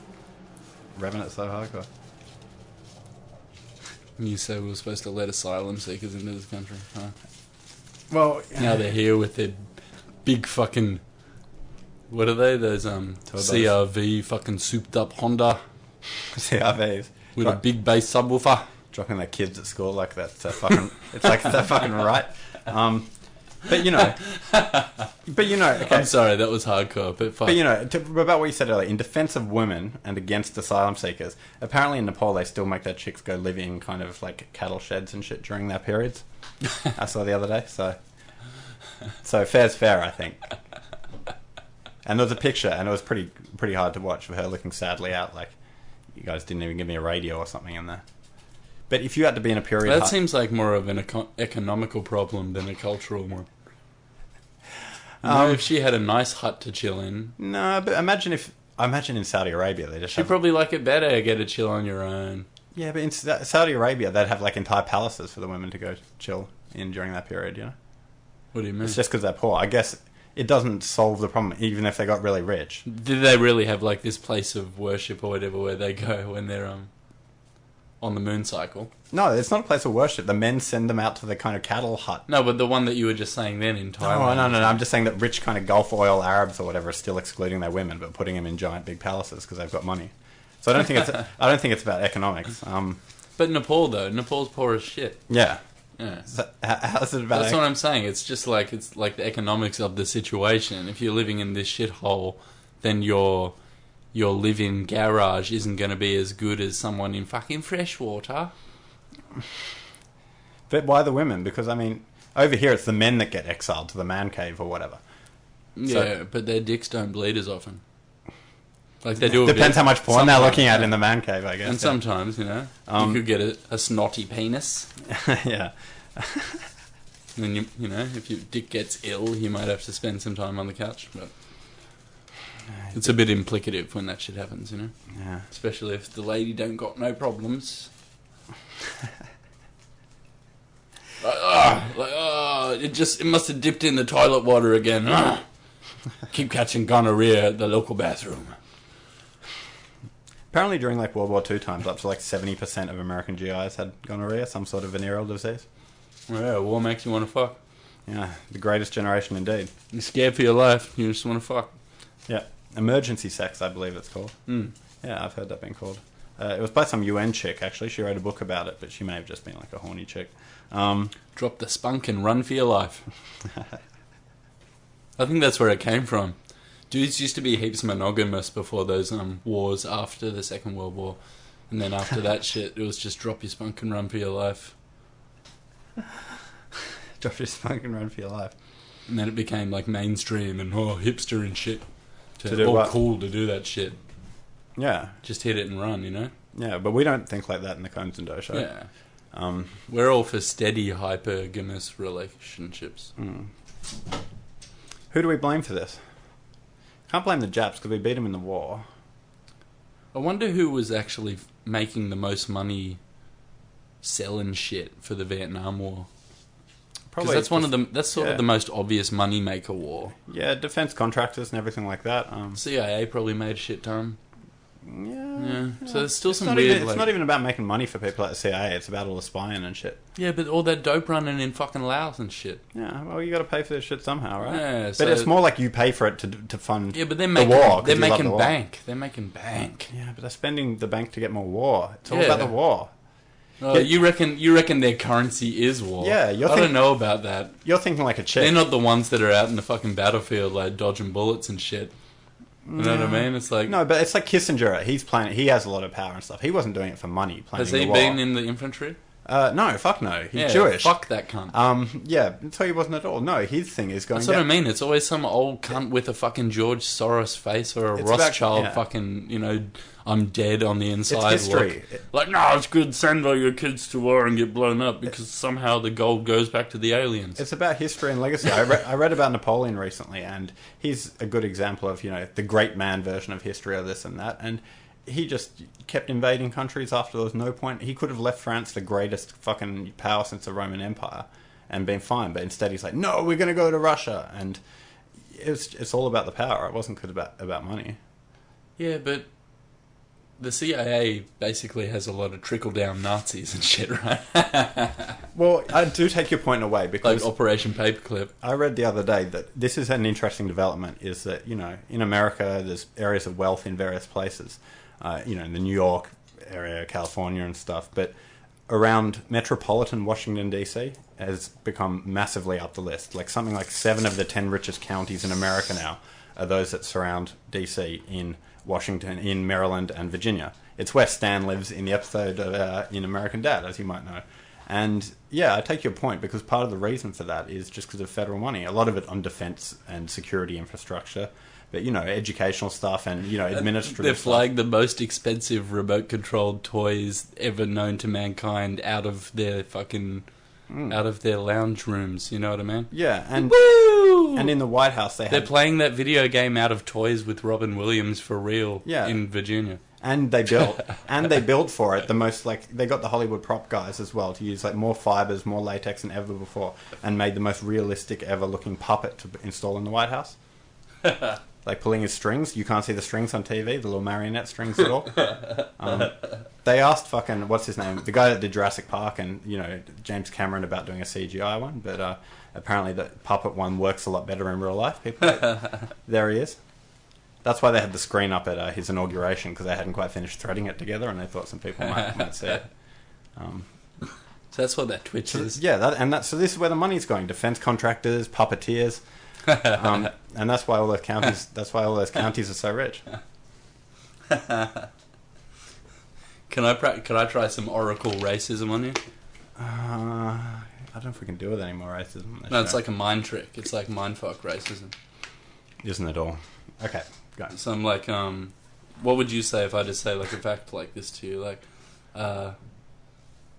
Revving it so hardcore. You say we were supposed to let asylum seekers into this country, huh? Well, now they're here with their big fucking... What are they? Those CRV fucking souped up Honda. CRVs. With a big bass subwoofer. Dropping their kids at school like that's fucking... It's like they're fucking right. Okay. I'm sorry, that was hardcore, but fuck. But about what you said earlier, in defense of women and against asylum seekers, apparently in Nepal they still make their chicks go live in kind of like cattle sheds and shit during their periods. I saw the other day, so fair's fair, I think. And there was a picture, and it was pretty hard to watch, of her looking sadly out, like, you guys didn't even give me a radio or something in there. But if you had to be in a period... That seems like more of an economical problem than a cultural one. If she had a nice hut to chill in... No, but imagine in Saudi Arabia they just She'd probably like it better, get to chill on your own. Yeah, but in Saudi Arabia they'd have like entire palaces for the women to go chill in during that period, What do you mean? It's just because they're poor. I guess it doesn't solve the problem, even if they got really rich. Did they really have like this place of worship or whatever where they go when they're on the moon cycle? No, it's not a place of worship. The men send them out to the kind of cattle hut. No, but the one that you were just saying then in Thailand. No. I'm just saying that rich kind of Gulf oil Arabs or whatever are still excluding their women, but putting them in giant big palaces because they've got money. So I don't think it's about economics. But Nepal's poor as shit. Yeah. So how's it about? That's what I'm saying. It's just like the economics of the situation. If you're living in this shithole, then your live-in garage isn't going to be as good as someone in fucking freshwater. But why the women? Because, I mean, over here it's the men that get exiled to the man cave or whatever. Yeah, but their dicks don't bleed as often. Like they do. Depends how much porn they're looking at in the man cave, I guess. And sometimes, you could get a snotty penis. Yeah. And then, if your dick gets ill, you might have to spend some time on the couch, but... It's a bit implicative when that shit happens, Yeah. Especially if the lady don't got no problems. It must have dipped in the toilet water again. Keep catching gonorrhea at the local bathroom. Apparently during like World War II times, up to like 70% of American GIs had gonorrhea, some sort of venereal disease. Yeah, war makes you want to fuck. Yeah, the greatest generation indeed. You're scared for your life, you just want to fuck. Yeah, emergency sex, I believe it's called. Yeah, I've heard that being called. It was by some UN chick, actually. She wrote a book about it, but she may have just been like a horny chick. Drop the spunk and run for your life. I think that's where it came from. Dudes used to be heaps monogamous before those wars after the Second World War. And then after that shit, it was just drop your spunk and run for your life. Drop your spunk and run for your life. And then it became like mainstream and hipster and shit. To do what? Cool to do that shit. Yeah. Just hit it and run, Yeah, but we don't think like that in the Conez and Dough show. Yeah. We're all for steady, hypergamous relationships. Who do we blame for this? Can't blame the Japs because we beat them in the war. I wonder who was actually making the most money selling shit for the Vietnam War. Probably that's that's sort of the most obvious money maker war. Yeah, defense contractors and everything like that. CIA probably made a shit ton. Yeah. So there's still It's some not weird... even, it's not even about making money for people at the CIA. It's about all the spying and shit. Yeah, but all that dope running in fucking Laos and shit. Yeah, well, you got to pay for this shit somehow, right? Yeah, but so it's more like you pay for it to fund but they're the making, war. They're you love making the war. bank. They're making bank. Yeah, but they're spending the bank to get more war. It's all Yeah. about the war. Oh, you reckon their currency is war? Yeah, I don't know about that. You're thinking like a chick. They're not the ones that are out in the fucking battlefield like dodging bullets and shit. You know what I mean? It's like... No, but it's like Kissinger. He has a lot of power and stuff. He wasn't doing it for money. Has he been in the infantry? No, fuck no. He's Jewish. Fuck that cunt. Yeah, so he wasn't at all. No, his thing is going. That's what I mean. It's always some old cunt with a fucking George Soros face or a Rothschild fucking, I'm dead on the inside. It's history. Like, no, it's good. Send all your kids to war and get blown up because somehow the gold goes back to the aliens. It's about history and legacy. I read about Napoleon recently, and he's a good example of the great man version of history of this and that. And he just kept invading countries after there was no point. He could have left France the greatest fucking power since the Roman Empire and been fine, but instead he's like, no, we're going to go to Russia. And it's all about the power. It wasn't good about money. Yeah, but the CIA basically has a lot of trickle-down Nazis and shit, right? Well, I do take your point away because... Like Operation Paperclip. I read the other day that this is an interesting development, is that, in America, there's areas of wealth in various places. In the New York area, California and stuff, but around metropolitan Washington, D.C. has become massively up the list. Like something like 7 of the 10 richest counties in America now are those that surround D.C. in Washington, in Maryland and Virginia. It's where Stan lives in the episode of in American Dad, as you might know. And yeah, I take your point, because part of the reason for that is just because of federal money. A lot of it on defense and security infrastructure. But, educational stuff and, administrative They've stuff. flagged the most expensive remote-controlled toys ever known to mankind out of their fucking... out of their lounge rooms, you know what I mean? Yeah, and Woo! And in the White House they're playing that video game Out of Toys with Robin Williams for real in Virginia. And they built for it the most, they got the Hollywood prop guys as well to use more fibers, more latex than ever before, and made the most realistic ever looking puppet to install in the White House. Like pulling his strings. You can't see the strings on TV, the little marionette strings at all. They asked fucking, what's his name? The guy that did Jurassic Park and, James Cameron about doing a CGI one, but apparently the puppet one works a lot better in real life. There he is. That's why they had the screen up at his inauguration, because they hadn't quite finished threading it together and they thought some people might see it. So that's what that Twitch is. Yeah, so this is where the money's going. Defense contractors, puppeteers. And that's why all those counties. That's why all those counties are so rich. Can I try some Oracle racism on you? I don't know if we can do it anymore. Racism. No, it's like a mind trick. It's like mindfuck racism. Isn't it all? Okay, go. So I'm like, what would you say if I just say like a fact like this to you? Like,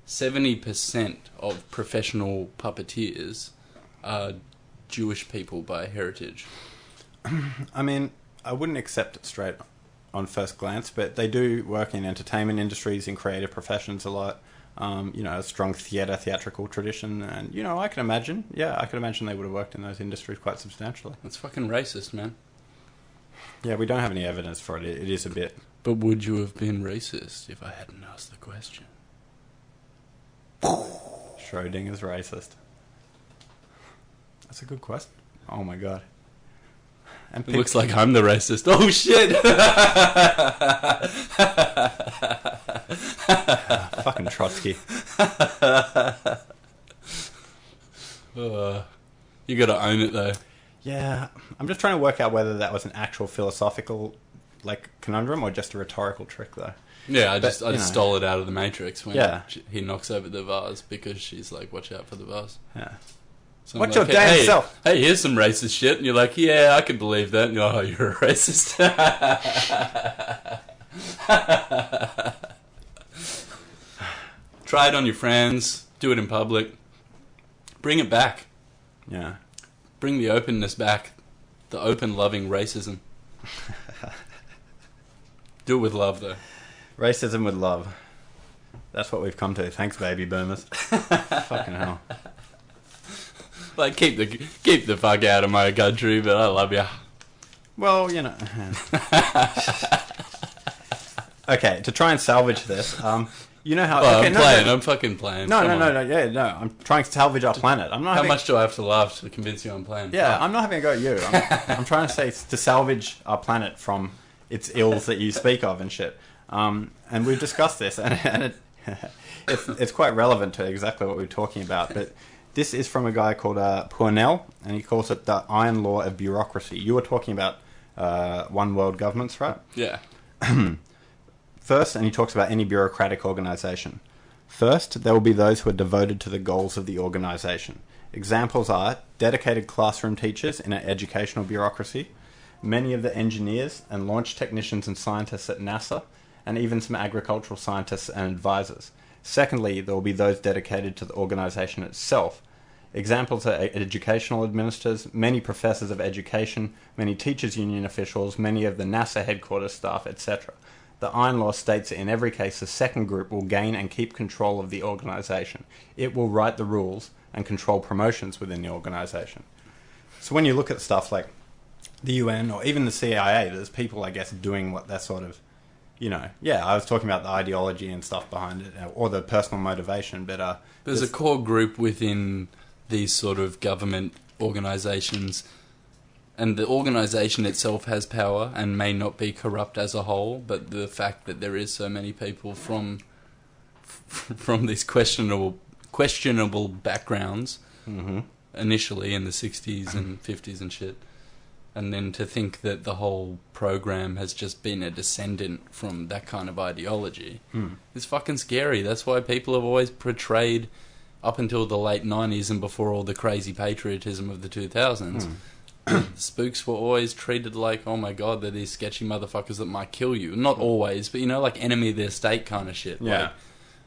70% of professional puppeteers are Jewish people by heritage. I mean, I wouldn't accept it straight on first glance, but they do work in entertainment industries, in creative professions a lot. A strong theatrical tradition, and I can imagine they would have worked in those industries quite substantially. That's fucking racist, man. Yeah, we don't have any evidence for it. It is a bit. But would you have been racist if I hadn't asked the question? Schrodinger's racist. That's a good question. Oh my god. And it looks like I'm the racist. Oh shit! Fucking Trotsky. You gotta own it though. Yeah, I'm just trying to work out whether that was an actual philosophical conundrum or just a rhetorical trick though. Yeah, I just stole it out of the Matrix when he knocks over the vase because she's like, watch out for the vase. Yeah. So watch your damn self. Hey, here's some racist shit. And you're like, yeah, I could believe that. And you're like, oh, you're a racist. Try it on your friends. Do it in public. Bring it back. Yeah. Bring the openness back. The open, loving racism. Do it with love, though. Racism with love. That's what we've come to. Thanks, baby boomers. Fucking hell. Like, keep the fuck out of my country, but I love ya. Well, Okay, to try and salvage this, you know how... Well, okay, I'm fucking playing. No, I'm trying to salvage our planet. I'm not How much do I have to laugh to convince you I'm playing? Yeah, I'm not having a go at you. I'm trying to say to salvage our planet from its ills that you speak of and shit. And we've discussed this, and it's quite relevant to exactly what we're talking about. But this is from a guy called Pornell, and he calls it the iron law of bureaucracy. You were talking about one world governments, right? Yeah. First, and he talks about any bureaucratic organisation. First, there will be those who are devoted to the goals of the organisation. Examples are dedicated classroom teachers in an educational bureaucracy, many of the engineers and launch technicians and scientists at NASA, and even some agricultural scientists and advisors. Secondly, there will be those dedicated to the organisation itself. Examples are educational administrators, many professors of education, many teachers' union officials, many of the NASA headquarters staff, etc. The Iron Law states that in every case, the second group will gain and keep control of the organisation. It will write the rules and control promotions within the organisation. So when you look at stuff like the UN or even the CIA, there's people, I guess, doing what they're sort of, I was talking about the ideology and stuff behind it, or the personal motivation, but... There's a core group within these sort of government organisations, and the organisation itself has power and may not be corrupt as a whole, but the fact that there is so many people from these questionable backgrounds, initially in the 60s and 50s and shit, and then to think that the whole program has just been a descendant from that kind of ideology is fucking scary. That's why people have always portrayed, up until the late 90s and before all the crazy patriotism of the 2000s, the spooks were always treated like, oh my god, they're these sketchy motherfuckers that might kill you. Not always, but like enemy of their state kind of shit. Yeah. Like,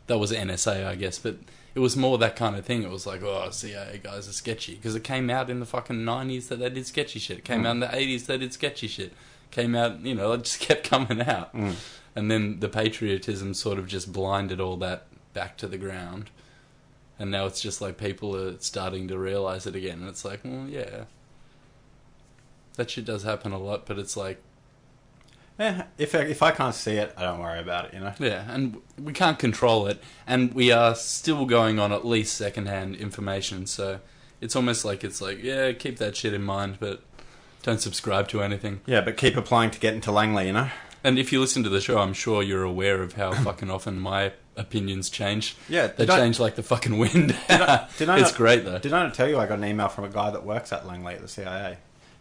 that was NSA, I guess, but it was more that kind of thing. It was like, oh, CIA guys are sketchy. Because it came out in the fucking 90s that they did sketchy shit. It came out in the 80s they did sketchy shit. Came out, it just kept coming out. And then the patriotism sort of just blinded all that back to the ground. And now it's just like people are starting to realise it again. And it's like, well, yeah. That shit does happen a lot, but it's like... if I can't see it, I don't worry about it, Yeah, and we can't control it, and we are still going on at least second-hand information, so it's almost like yeah, keep that shit in mind, but don't subscribe to anything. Yeah, but keep applying to get into Langley, And if you listen to the show, I'm sure you're aware of how fucking often my opinions change. Yeah. They change like the fucking wind. It's great, though. Did I not tell you I got an email from a guy that works at Langley at the CIA?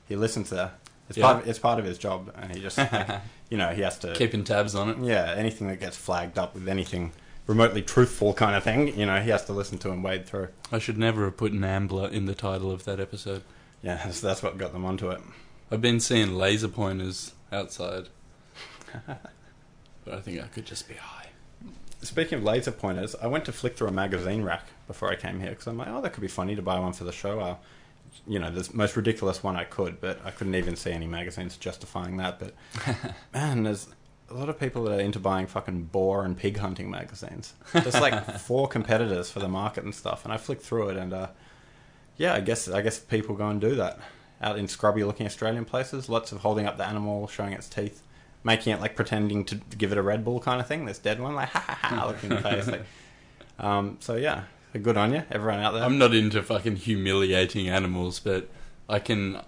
He listens to... It's part of his job, and he just, he has to... Keeping tabs on it. Yeah, anything that gets flagged up with anything remotely truthful kind of thing, he has to listen to and wade through. I should never have put an Ambler in the title of that episode. Yeah, that's what got them onto it. I've been seeing laser pointers outside. But I think I could just be high. Speaking of laser pointers, I went to flick through a magazine rack before I came here, because I'm like, oh, that could be funny to buy one for the show. The most ridiculous one I could, but I couldn't even see any magazines justifying that. But, man, there's a lot of people that are into buying fucking boar and pig hunting magazines. There's like 4 competitors for the market and stuff, and I flicked through it, and, I guess people go and do that. Out in scrubby-looking Australian places, lots of holding up the animal, showing its teeth, making it like pretending to give it a Red Bull kind of thing, this dead one, like, ha ha ha, looking in the face. Like, so, yeah. Good on you, everyone out there. I'm not into fucking humiliating animals, but I can...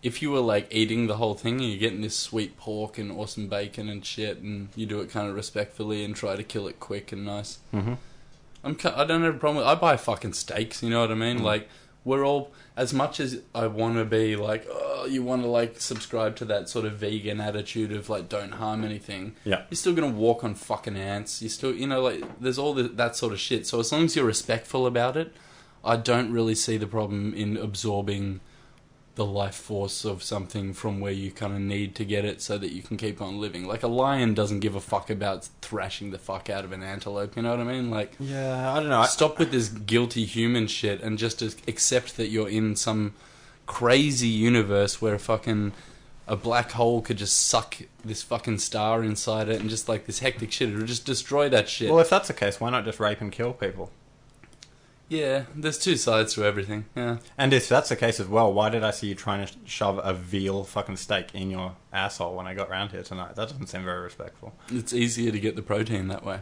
If you were, like, eating the whole thing and you're getting this sweet pork and awesome bacon and shit, and you do it kind of respectfully and try to kill it quick and nice, I don't have a problem with... I buy fucking steaks, you know what I mean? Like, we're all... As much as I want to be, like, oh, you want to, like, subscribe to that sort of vegan attitude of, like, don't harm anything. Yeah. You're still going to walk on fucking ants. You still, like, there's all that sort of shit. So as long as you're respectful about it, I don't really see the problem in absorbing the life force of something from where you kind of need to get it so that you can keep on living. Like, a lion doesn't give a fuck about thrashing the fuck out of an antelope, you know what I mean? Like, yeah, I don't know. Stop with this guilty human shit and just accept that you're in some crazy universe where a black hole could just suck this fucking star inside it and just like this hectic shit, it'll just destroy that shit. Well, if that's the case, why not just rape and kill people? Yeah, there's two sides to everything. Yeah. And if that's the case as well, why did I see you trying to shove a veal fucking steak in your asshole when I got round here tonight? That doesn't seem very respectful. It's easier to get the protein that way.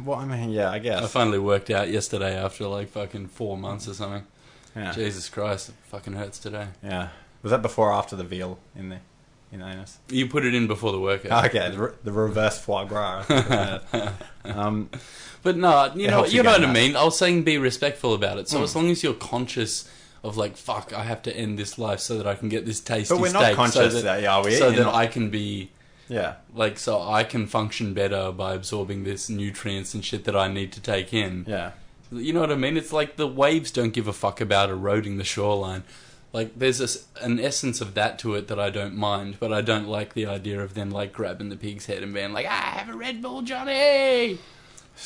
Well, I mean, yeah, I guess. I finally worked out yesterday after like fucking 4 months or something. Yeah. Jesus Christ, it fucking hurts today. Yeah. Was that before or after the veal in anus? You put it in before the workout. Okay, the reverse foie gras. But no, you know what I mean? I was saying be respectful about it. So as long as you're conscious of like, fuck, I have to end this life so that I can get this tasty steak. But we're not conscious so that, are we? So that I can be... Yeah. Like, so I can function better by absorbing this nutrients and shit that I need to take in. Yeah. You know what I mean? It's like the waves don't give a fuck about eroding the shoreline. Like, there's an essence of that to it that I don't mind, but I don't like the idea of them, like, grabbing the pig's head and being like, have a Red Bull, Johnny!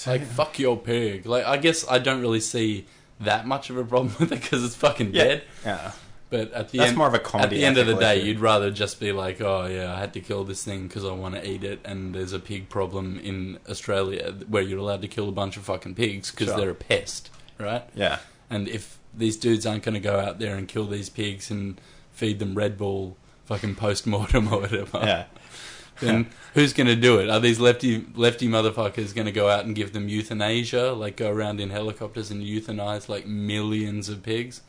Like, fuck your pig. Like, I guess I don't really see that much of a problem with it because it's fucking dead. Yeah. But at the That's more of a comedy. At the end of the day, issue. you'd rather just be like, oh yeah, I had to kill this thing because I want to eat it, and there's a pig problem in Australia where you're allowed to kill a bunch of fucking pigs because they're a pest, right? Yeah. And if these dudes aren't going to go out there and kill these pigs and feed them Red Bull fucking post-mortem or whatever, then who's going to do it? Are these lefty motherfuckers going to go out and give them euthanasia, like go around in helicopters and euthanize like millions of pigs?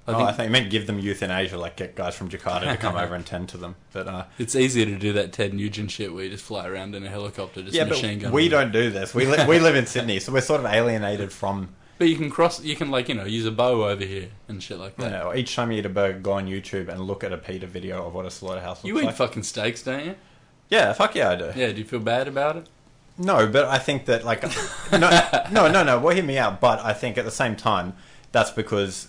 I think you meant give them euthanasia, like get guys from Jakarta to come over and tend to them. But it's easier to do that Ted Nugent shit where you just fly around in a helicopter, just machine gun. We don't do this. We live in Sydney, so we're sort of alienated from. But you can like use a bow over here and shit like that. Yeah, each time you eat a burger, go on YouTube and look at a PETA video of what a slaughterhouse looks like. You eat fucking steaks, don't you? Yeah, fuck yeah, I do. Yeah, do you feel bad about it? No, but I think that like no. Well, hear me out. But I think at the same time, that's because.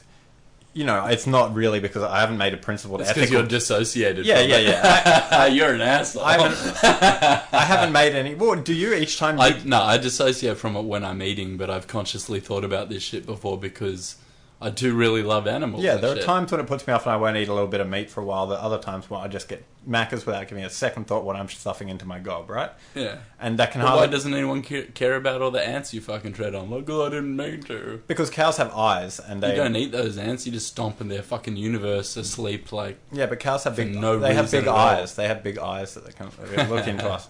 It's not really because I haven't made a principled ethical... It's because you're dissociated from it. You're an asshole. I haven't made any... Well, do you each time you... I dissociate from it when I'm eating, but I've consciously thought about this shit before because I do really love animals. Yeah, there are times when it puts me off and I won't eat a little bit of meat for a while. There are other times when I just get macca's without giving a second thought what I'm stuffing into my gob, right? Yeah. And that can Why doesn't anyone care about all the ants you fucking tread on? Like, I didn't mean to. Because cows have eyes and they... You don't eat those ants, you just stomp in their fucking universe asleep like... Yeah, but cows have big... They have big eyes. They have big eyes that they can look into us.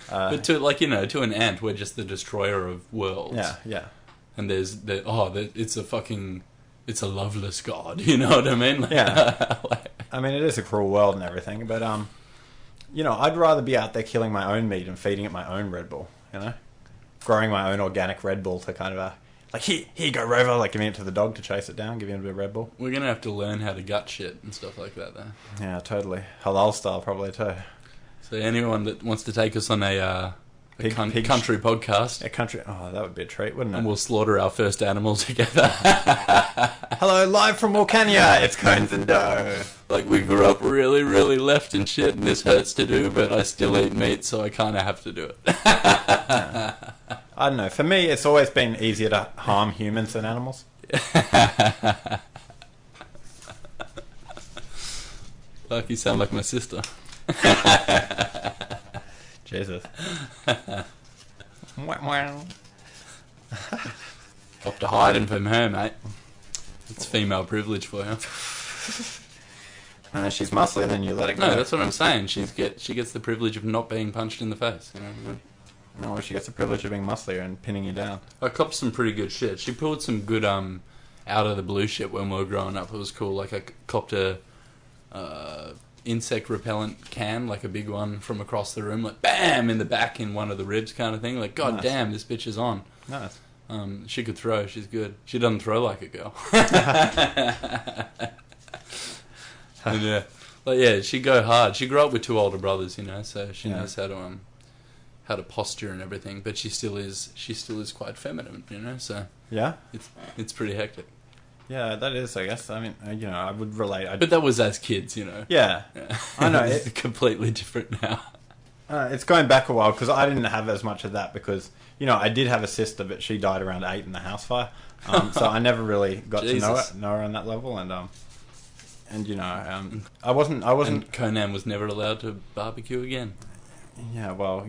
But to an ant, we're just the destroyer of worlds. Yeah. And it's a loveless god, you know what I mean? Like, yeah. I mean, it is a cruel world and everything, but, I'd rather be out there killing my own meat and feeding it my own Red Bull, Growing my own organic Red Bull to kind of, like, here you go, Rover, like, giving it to the dog to chase it down, giving it a bit of Red Bull. We're going to have to learn how to gut shit and stuff like that, though. Yeah, totally. Halal style, probably, too. So anyone that wants to take us on a country podcast. A country... Oh, that would be a treat, wouldn't it? And we'll slaughter our first animal together. Hello, live from Wilcannia. It's Conez and Dough. Like, we grew up really, really left and shit, and this hurts to do, but I still eat meat, so I kind of have to do it. Yeah. I don't know. For me, it's always been easier to harm humans than animals. Like, you sound like my sister. Jesus. Got to hiding from her, mate. It's female privilege for you. She's muscly, then you let it go. No, that's what I'm saying. She gets the privilege of not being punched in the face. You know what I mean? No, she gets the privilege of being musclier and pinning you down. I copped some pretty good shit. She pulled some good out of the blue shit when we were growing up. It was cool. Like, I copped a insect repellent can, like a big one from across the room, like bam in the back in one of the ribs kind of thing. Like, god damn, this bitch is on. Nice. She could throw. She's good. She doesn't throw like a girl. And she'd go hard. She grew up with 2 older brothers, so she knows how to posture and everything. But she still is quite feminine, So yeah, it's pretty hectic. Yeah, that is, I guess. I mean, I would relate. But that was as kids, Yeah. I know. It's completely different now. It's going back a while because I didn't have as much of that because, I did have a sister, but she died around 8 in the house fire. So I never really got to know her on that level. And I wasn't... And Conan was never allowed to barbecue again. Yeah, well,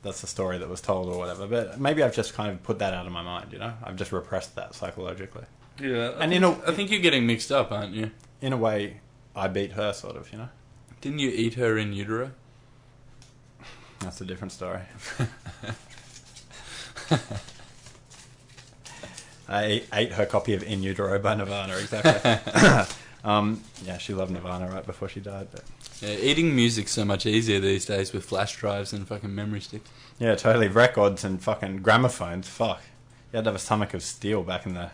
that's the story that was told or whatever. But maybe I've just kind of put that out of my mind, you know? I've just repressed that psychologically. Yeah, I think you're getting mixed up, aren't you? In a way, I beat her, sort of, you know? Didn't you eat her in utero? That's a different story. I ate her copy of In Utero by Nirvana, exactly. Yeah, she loved Nirvana right before she died. But yeah, eating music's so much easier these days with flash drives and fucking memory sticks. Yeah, totally. Records and fucking gramophones, fuck. You had to have a stomach of steel back in the,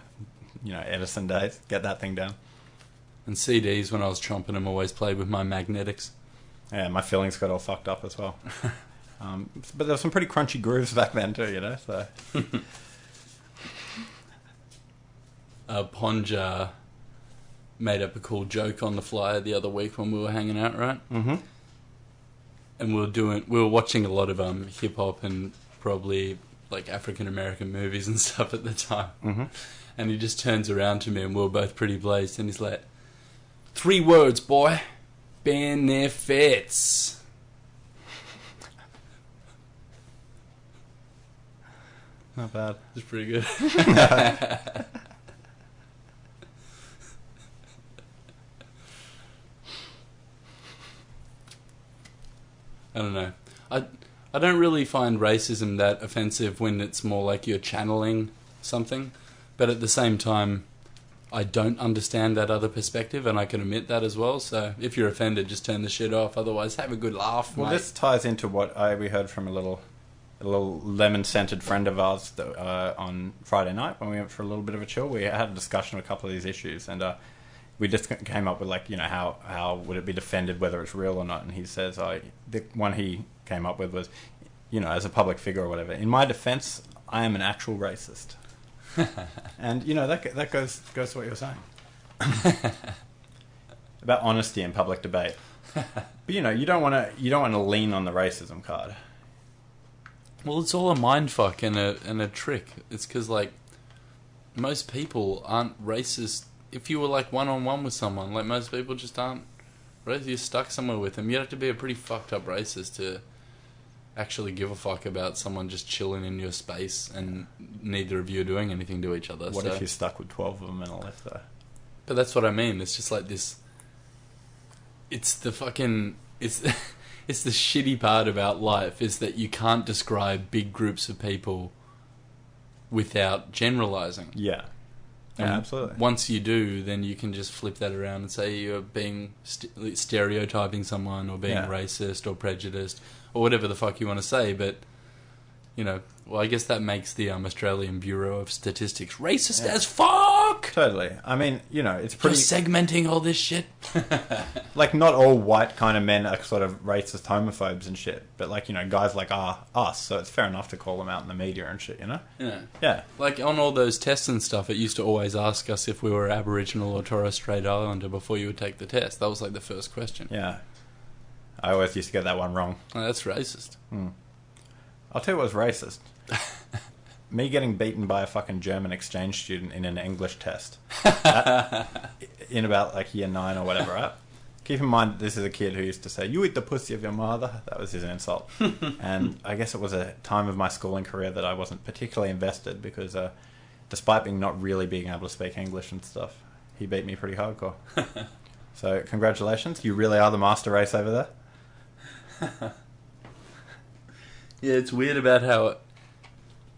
Edison days. Get that thing down. And CDs, when I was chomping them, always played with my magnetics. Yeah, my fillings got all fucked up as well. But there were some pretty crunchy grooves back then too, you know, so... Ponja made up a cool joke on the fly the other week when we were hanging out, right? Mm-hmm. And we were watching a lot of hip hop and probably like African American movies and stuff at the time. Mm-hmm. And he just turns around to me and we were both pretty blazed and he's like, 3 words, boy. Benefits. Not bad. It's pretty good. I don't know. I don't really find racism that offensive when it's more like you're channeling something. But at the same time, I don't understand that other perspective, and I can admit that as well. So if you're offended, just turn the shit off. Otherwise, have a good laugh, Well, mate. this ties into what we heard from a little lemon-scented friend of ours that, on Friday night when we went for a little bit of a chill. We had a discussion of a couple of these issues, and we just came up with, like, how would it be defended, whether it's real or not. And he says, the one he came up with was, as a public figure or whatever, in my defense, I am an actual racist. And, that goes to what you were saying. About honesty in public debate. But, you don't want to lean on the racism card. Well, it's all a mindfuck and a trick. It's because, like, most people aren't racist. If you were, like, one-on-one with someone, like, most people just aren't racist. You're stuck somewhere with them. You'd have to be a pretty fucked up racist to actually give a fuck about someone just chilling in your space and neither of you are doing anything to each other. What if you're stuck with 12 of them in a lift, though? But that's what I mean. It's just like this... It's the fucking... It's the shitty part about life is that you can't describe big groups of people without generalizing. Yeah. Yeah, absolutely. Once you do, then you can just flip that around and say you're being stereotyping someone or being racist or prejudiced or whatever the fuck you want to say. But, I guess that makes the Australian Bureau of Statistics racist as fuck! Totally. I mean, it's pretty... You're segmenting all this shit. Like, not all white kind of men are sort of racist homophobes and shit. But, like, guys like us, so it's fair enough to call them out in the media and shit, Yeah. Yeah. Like, on all those tests and stuff, it used to always ask us if we were Aboriginal or Torres Strait Islander before you would take the test. That was, like, the first question. Yeah. I always used to get that one wrong. Oh, that's racist. I'll tell you what's racist. Me getting beaten by a fucking German exchange student in an English test. In about, like, year 9 or whatever, right? Keep in mind, this is a kid who used to say, "You eat the pussy of your mother." That was his insult. And I guess it was a time of my schooling career that I wasn't particularly invested because, despite not really being able to speak English and stuff, he beat me pretty hardcore. So, congratulations. You really are the master race over there. Yeah, it's weird about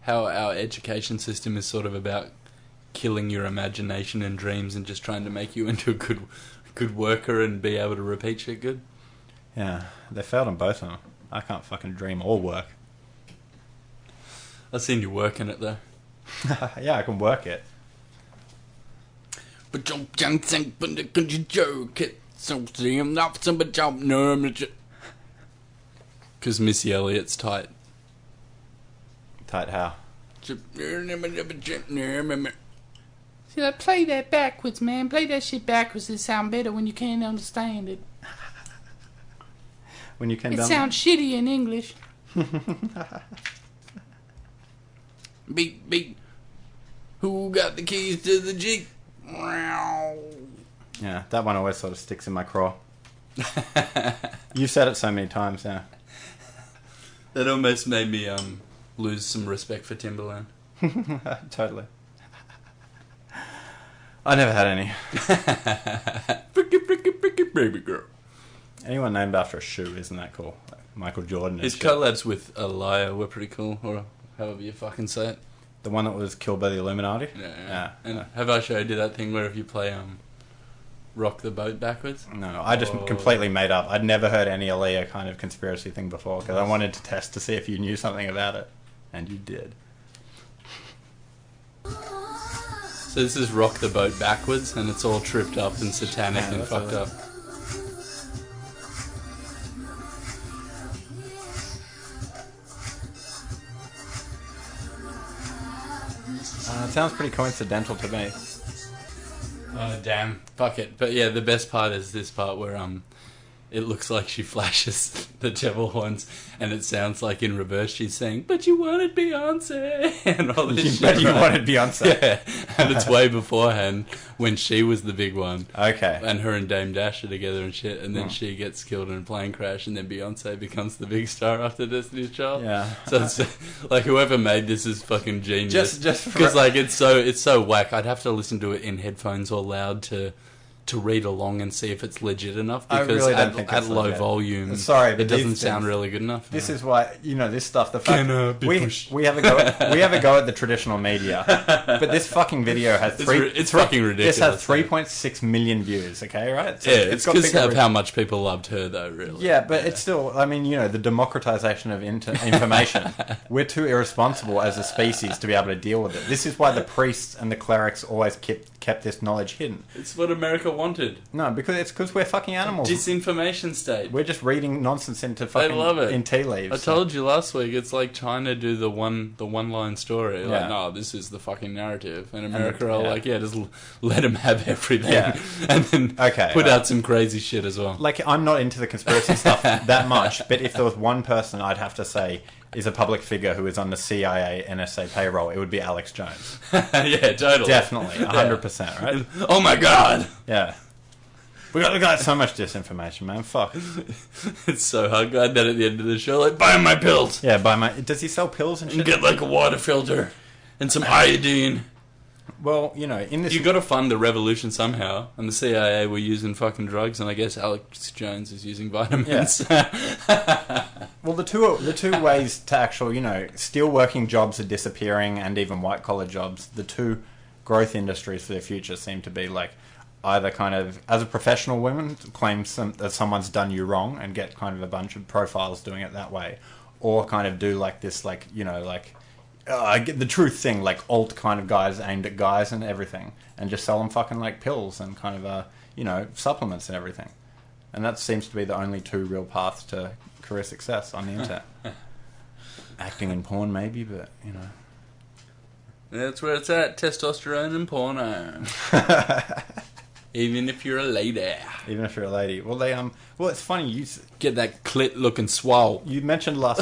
how our education system is sort of about killing your imagination and dreams and just trying to make you into a good worker and be able to repeat shit good. Yeah, they failed on both of them. I can't fucking dream or work. I've seen you working it though. Yeah, I can work it. But could you joke it? Because Missy Elliott's tight. Tight how? See, like, play that backwards, man. Play that shit backwards. It sound better when you can't understand it. When you can. It sounds shitty in English. Beep. Who got the keys to the Jeep? Yeah, that one always sort of sticks in my craw. You've said it so many times now. That almost made me lose some respect for Timberland. Totally. I never had any. Freaky baby girl. Anyone named after a shoe, isn't that cool? Like Michael Jordan. His collabs with a liar were pretty cool, or however you fucking say it. The one that was killed by the Illuminati? Yeah. And have I showed you that thing where if you play Rock the Boat backwards? No, I just completely made up. I'd never heard any Aaliyah kind of conspiracy thing before, because I wanted to test to see if you knew something about it. And you did. So this is Rock the Boat backwards, and it's all tripped up and satanic and fucked up. It sounds pretty coincidental to me. Oh, damn. Fuck it. But yeah, the best part is this part where it looks like she flashes the devil horns, and it sounds like in reverse she's saying, "But you wanted Beyonce," and all this shit. But you wanted Beyonce. Yeah, and it's way beforehand when she was the big one. Okay. And her and Dame Dash are together and shit, and then she gets killed in a plane crash, and then Beyonce becomes the big star after Destiny's Child. Yeah. So it's like whoever made this is fucking genius. Just because like it's so whack. I'd have to listen to it in headphones or loud to read along and see if it's legit enough, because I really don't think at low volume, sorry, but it doesn't sound really good enough. This is why, this stuff, the fact we have a go at the traditional media, but this fucking video has it's fucking ridiculous. This has 3.6 million views, okay, right? So yeah, it's because of how much people loved her, though, really. Yeah, but it's still, the democratization of information. We're too irresponsible as a species to be able to deal with it. This is why the priests and the clerics always kept this knowledge hidden. It's what America wanted. No, because we're fucking animals. Disinformation state. We're just reading nonsense into fucking... They love it. In tea leaves. I told you last week, it's like trying to do the one-line story. Like, no, this is the fucking narrative. And America are like, just let them have everything. Yeah. And then put out some crazy shit as well. Like, I'm not into the conspiracy stuff that much, but if there was one person I'd have to say is a public figure who is on the CIA, NSA payroll, it would be Alex Jones. Yeah, totally. Definitely, 100%, right? Oh my god! Yeah. We got so much disinformation, man. Fuck. It's so hard. Glad that at the end of the show, like, buy my pills! Yeah, Does he sell pills and shit? And get, like, a water filter and some iodine. Well, in this... You got to fund the revolution somehow, and the CIA were using fucking drugs, and I guess Alex Jones is using vitamins. Yeah. Well, the two ways to actual, steel working jobs are disappearing, and even white collar jobs. The two growth industries for the future seem to be like either kind of, as a professional woman, claim that someone's done you wrong and get kind of a bunch of profiles doing it that way, or kind of do like this, like get the truth thing, like alt kind of guys aimed at guys and everything, and just sell them fucking like pills and kind of supplements and everything. And that seems to be the only two real paths to career success on the internet. Acting and porn maybe, but that's where it's at. Testosterone and porno. Even if you're a lady. Even if you're a lady. Well, well, it's funny. You get that clit looking swole. You mentioned oh,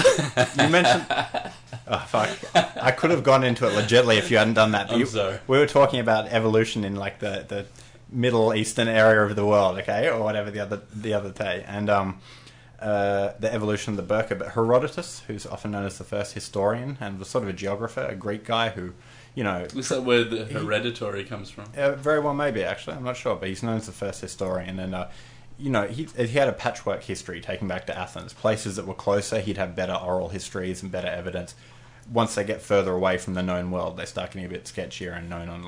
fuck. I could have gone into it legitly if you hadn't done that. I'm sorry. We were talking about evolution in like the Middle Eastern area of the world, okay, or whatever the other day, and the evolution of the burqa. But Herodotus, who's often known as the first historian and was sort of a geographer, a Greek guy who, is that where the hereditary comes from? Very well, maybe actually. I'm not sure, but he's known as the first historian, and he had a patchwork history taken back to Athens. Places that were closer, he'd have better oral histories and better evidence. Once they get further away from the known world, they start getting a bit sketchier and known on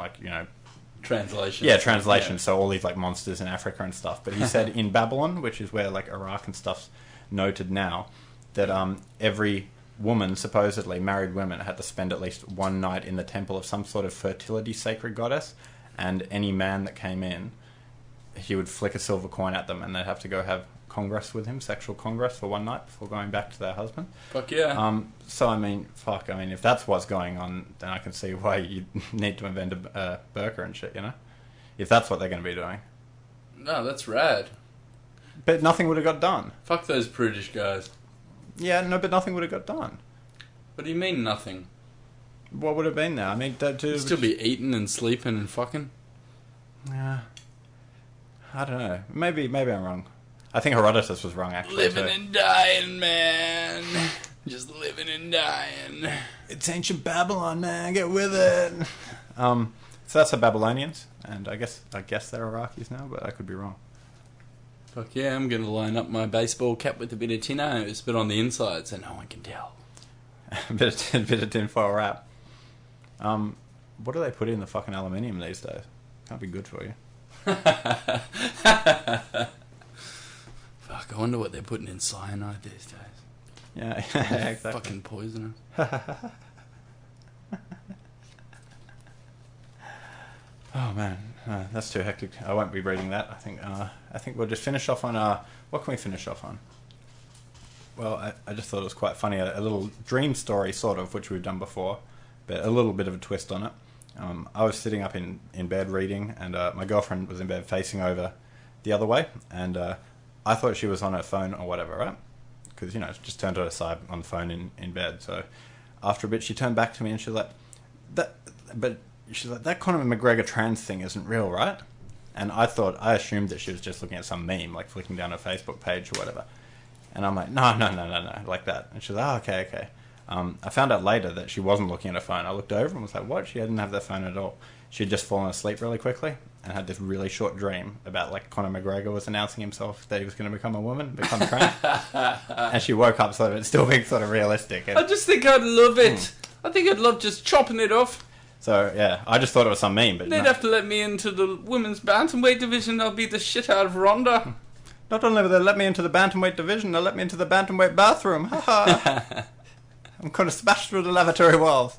translation. Yeah, translation. Yeah. So all these like monsters in Africa and stuff. But he said in Babylon, which is where like Iraq and stuff's noted now, that every woman, supposedly married women, had to spend at least one night in the temple of some sort of fertility sacred goddess, and any man that came in, he would flick a silver coin at them, and they'd have to go have congress with him, sexual congress, for one night before going back to their husband. Fuck yeah. So I mean, if that's what's going on, then I can see why you need to invent a burqa and shit, if that's what they're going to be doing. No, that's rad. But nothing would have got done. Fuck those prudish guys. Yeah, no, but nothing would have got done. What do you mean nothing? What would have been there? I mean, you'd still be eating and sleeping and fucking. Yeah, I don't know. Maybe I'm wrong. I think Herodotus was wrong, actually. Living and dying, man. Just living and dying. It's ancient Babylon, man. Get with it. So that's the Babylonians, and I guess they're Iraqis now, but I could be wrong. Fuck yeah, I'm going to line up my baseball cap with a bit of tinnos, but on the inside so no one can tell. a bit of tinfoil wrap. What do they put in the fucking aluminium these days? Can't be good for you. Fuck, I wonder what they're putting in cyanide these days. Yeah, exactly. Fucking poisonous. Oh man, that's too hectic. I won't be reading that. I think we'll just finish off on what can we finish off on? Well, I just thought it was quite funny, a little dream story sort of, which we've done before, but a little bit of a twist on it. I was sitting up in bed reading, and my girlfriend was in bed facing over the other way, and I thought she was on her phone or whatever, right? Because, just turned to her side on the phone in bed. So after a bit, she turned back to me and she was like, that Conor McGregor trans thing isn't real, right? And I assumed that she was just looking at some meme, like flicking down her Facebook page or whatever. And I'm like, no, like that. And she's like, oh, okay. I found out later that she wasn't looking at her phone. I looked over and was like, what? She didn't have that phone at all. She had just fallen asleep really quickly and had this really short dream about, like, Conor McGregor was announcing himself that he was going to become a woman, become trans. And she woke up so that it's still being sort of realistic. And, I just think I'd love it. I think I'd love just chopping it off. So, yeah, I just thought it was some meme. But they'd have to let me into the women's bantamweight division. I'll beat the shit out of Ronda. Not only will they let me into the bantamweight division, they'll let me into the bantamweight bathroom. Ha ha. I'm going to smash through the lavatory walls.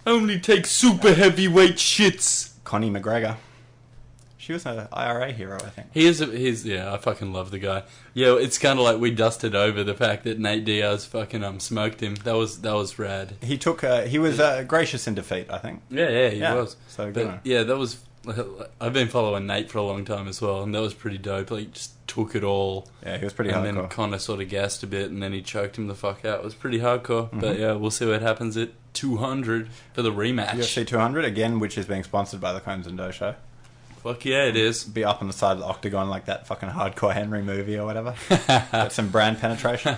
Only take super heavyweight shits. Connie McGregor. She was an IRA hero, I think. Yeah, I fucking love the guy. Yeah, it's kind of like we dusted over the fact that Nate Diaz fucking smoked him. That was rad. He was gracious in defeat, I think. Yeah, he was. So good. Yeah, that was. I've been following Nate for a long time as well, and that was pretty dope. Like, he just took it all. Yeah, he was pretty hardcore. hardcore. And then Conor sort of gassed a bit, and then he choked him the fuck out. It was pretty hardcore. Mm-hmm. But yeah, we'll see what happens at 200 for the rematch. UFC 200 again, which is being sponsored by the Conez and Doe show. Fuck yeah, it is. Be up on the side of the octagon like that fucking Hardcore Henry movie or whatever. Get some brand penetration.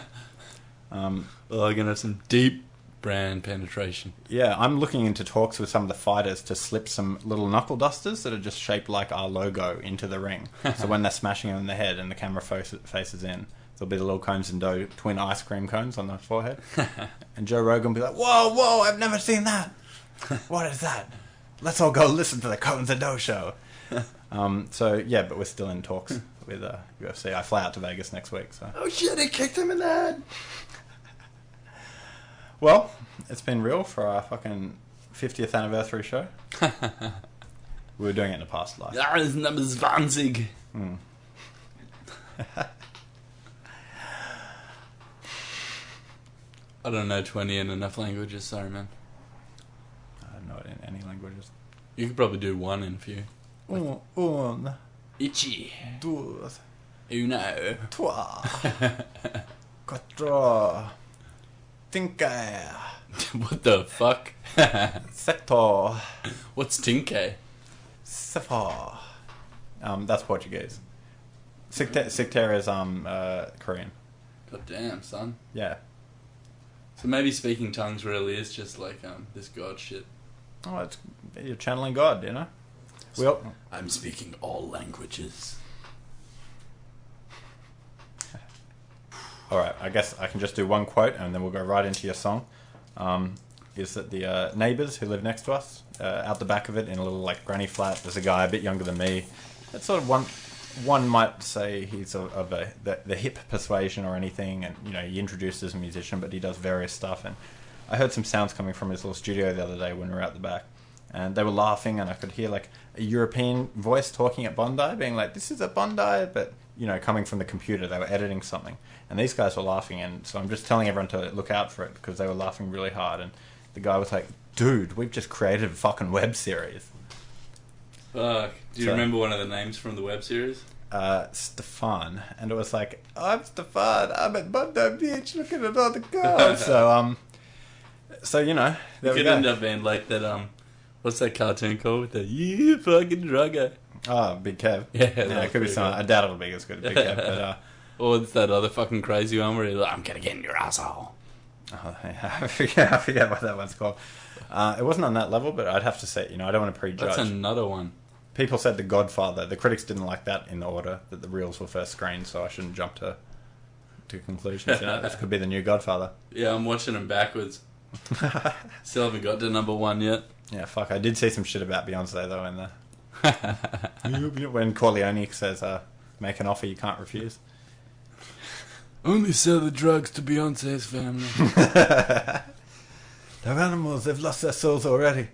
I'm gonna have some deep brand penetration. Yeah, I'm looking into talks with some of the fighters to slip some little knuckle dusters that are just shaped like our logo into the ring. So when they're smashing them in the head and the camera faces in, there'll be the little Conez and Doe twin ice cream cones on the forehead. And Joe Rogan will be like, whoa, I've never seen that. What is that? Let's all go listen to the Conez and Doe show. So yeah, but we're still in talks with UFC. I fly out to Vegas next week. So. Oh shit! He kicked him in the head. Well, it's been real for our fucking 50th anniversary show. We were doing it in a past life. Ja, his name is Wanzig. I don't know 20 in enough languages. Sorry, man. I don't know it in any languages. You could probably do one in a few. Like, un, Ichi, dos, uno, trois, quattro, cinque, what the fuck? setto, What's tinke? sefa. That's Portuguese. Sectaire is Korean. God damn, son. Yeah. So maybe speaking tongues really is just like this god shit. Oh, you're channeling God, you know. I'm speaking all languages. Alright, I guess I can just do one quote and then we'll go right into your song. Is that the neighbours who live next to us, out the back of it in a little like granny flat, there's a guy a bit younger than me. It's sort of one might say he's of the hip persuasion or anything, and he introduced as a musician, but he does various stuff. And I heard some sounds coming from his little studio the other day when we were out the back. And they were laughing, and I could hear like a European voice talking at Bondi, being like, "This is a Bondi," but coming from the computer, they were editing something, and these guys were laughing, and so I'm just telling everyone to look out for it because they were laughing really hard. And the guy was like, "Dude, we've just created a fucking web series." Fuck. Do you remember one of the names from the web series? Stefan, and it was like, "I'm Stefan. I'm at Bondi Beach looking at all the girls." So there we could go. end up being like that. What's that cartoon called with the you fucking drugger? Oh, Big Kev. Yeah, it could be some. I doubt it'll be as good as Big Kev, but Or it's that other fucking crazy one where he's like, I'm gonna get in your asshole. Oh, yeah, I forget what that one's called. It wasn't on that level, but I'd have to say, I don't want to prejudge. That's another one. People said The Godfather. The critics didn't like that in the order that the reels were first screened, so I shouldn't jump to conclusions. This could be the new Godfather. Yeah, I'm watching them backwards. Still haven't got to number 1 yet. Yeah, fuck. I did see some shit about Beyonce, though, in the... when Corleone says, make an offer you can't refuse. Only sell the drugs to Beyonce's family. They're animals. They've lost their souls already.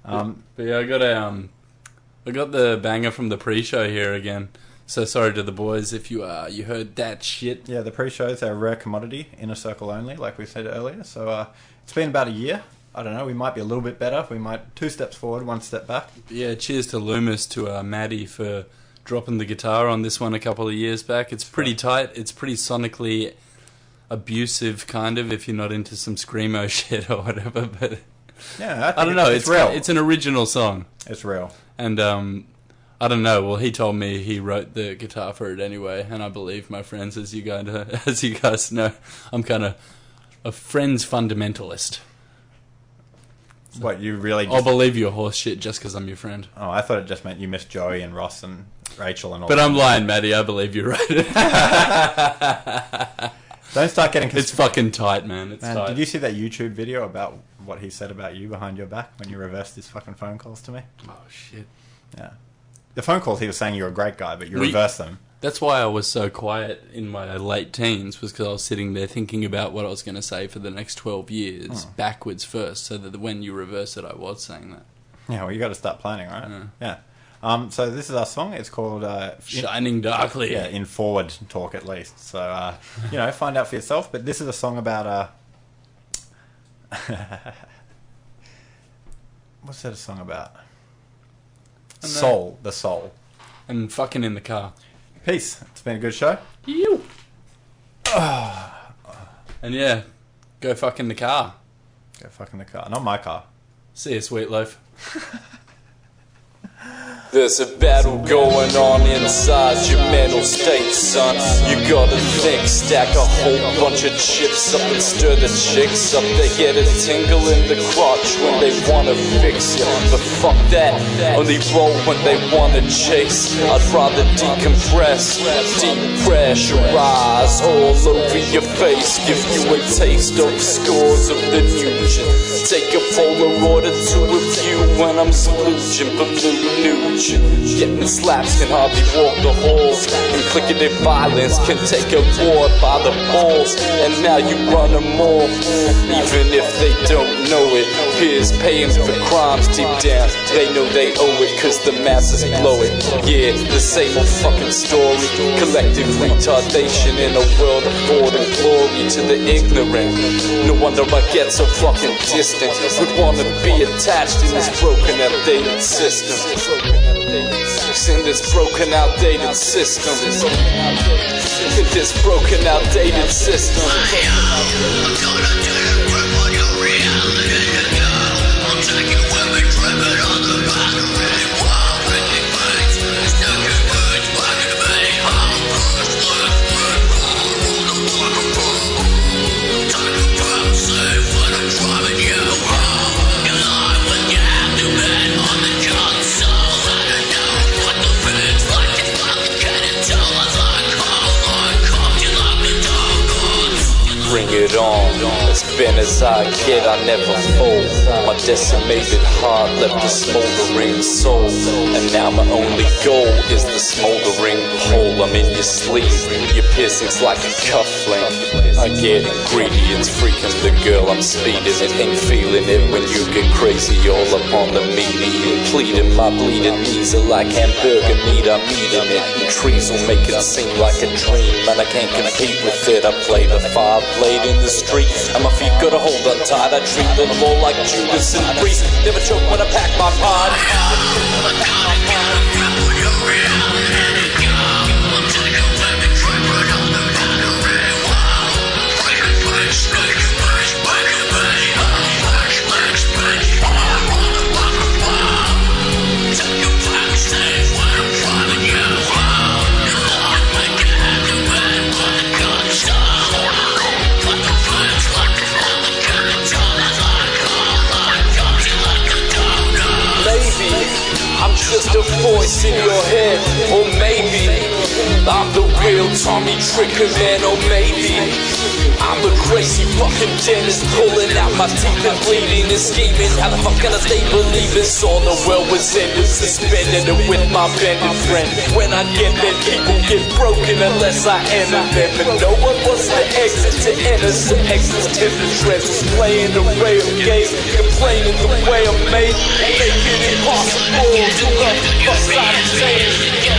But yeah, I got the banger from the pre-show here again. So sorry to the boys if you heard that shit. Yeah, the pre-shows are a rare commodity, inner circle only, like we said earlier. So it's been about a year. I don't know, we might be a little bit better. We might 2 steps forward, 1 step back. Yeah, cheers to Loomis, to Maddie for dropping the guitar on this one a couple of years back. It's pretty tight. It's pretty sonically abusive, kind of, if you're not into some screamo shit or whatever. But yeah, I don't know. It's real. It's an original song. It's real. And I don't know. Well, he told me he wrote the guitar for it anyway, and I believe my friends, as you guys know, I'm kind of a friends fundamentalist. What, you really I'll believe your horse shit just because I'm your friend. Oh, I thought it just meant you missed Joey and Ross and Rachel and all but that. I'm lying, Maddie. I believe you're right. Don't start getting... It's fucking tight, man. It's tight. Did you see that YouTube video about what he said about you behind your back when you reversed his fucking phone calls to me? Oh, shit. Yeah. The phone calls, he was saying you're a great guy, but you reversed them. That's why I was so quiet in my late teens, was because I was sitting there thinking about what I was going to say for the next 12 years, backwards first, so that when you reverse it, I was saying that. Yeah, well, you got to start planning, right? Yeah. So this is our song. It's called... ShiningDarkly. Yeah, in forward talk at least. So, find out for yourself. But this is a song about... What's that a song about? Soul. The soul. And fucking in the car. Peace. It's been a good show. You. And yeah, go fuck in the car. Go fuck in the car. Not my car. See you, Sweet Loaf. There's a battle going on inside your mental state, son. You gotta think, stack a whole bunch of chips up and stir the chicks up. They get a tingle in the crotch when they wanna fix you. But fuck that, only roll when they wanna chase. I'd rather decompress, depressurize all over your face. Give you a taste of scores of the Nugent. Take a Polaroid or 2 of you when I'm splooging, balloon getting slaps can hardly walk the halls, and clickety violence can take a ward by the balls. And now you run them off, even if they don't know it. Peers paying for crimes deep down, they know they owe it, cause the masses blow it. Yeah, the same old fucking story. Collective retardation in a world affording glory to the ignorant. No wonder I get so fucking distant. Would wanna be attached in this broken, outdated system. In this broken, outdated system. In this broken, outdated system. I'm gonna do the grip on your reality. I'm taking women, dripping on the back of me. Wild, bringing bites. It's no good words back to me. I'm first, roll the block of boom. Take a breath, save when I'm driving you home. You're lying when you have to bet on the console. Bring it on, as bent as I get, I never fold. My decimated heart left a smoldering soul, and now my only goal is the smoldering hole. I'm in your sleeve, your piercing's like a cufflink. I get ingredients, freaking the girl I'm speeding. It ain't feeling it when you get crazy all up on the meaty and pleading. My bleeding knees are like hamburger meat, I'm eating it. And trees will make it seem like a dream, and I can't compete with it. I play the 5-blade in the street, and my feet got a hold on tight. I treat them all like Judas and Priest. Never choke when I pack my pod. voice in your head. Or maybe I'm the real Tommy Tricker man. Or maybe I'm a crazy fucking dentist pulling out my teeth and bleeding and scheming. How the fuck can I stay believing? Saw the world was ended, suspended it with my bended friend. When I get there, people get broken unless I enter them. And no one wants to exit to enter, so exits tend to trends. Playing the array of games, complaining the way I'm made, make it impossible to love the fuck side of change.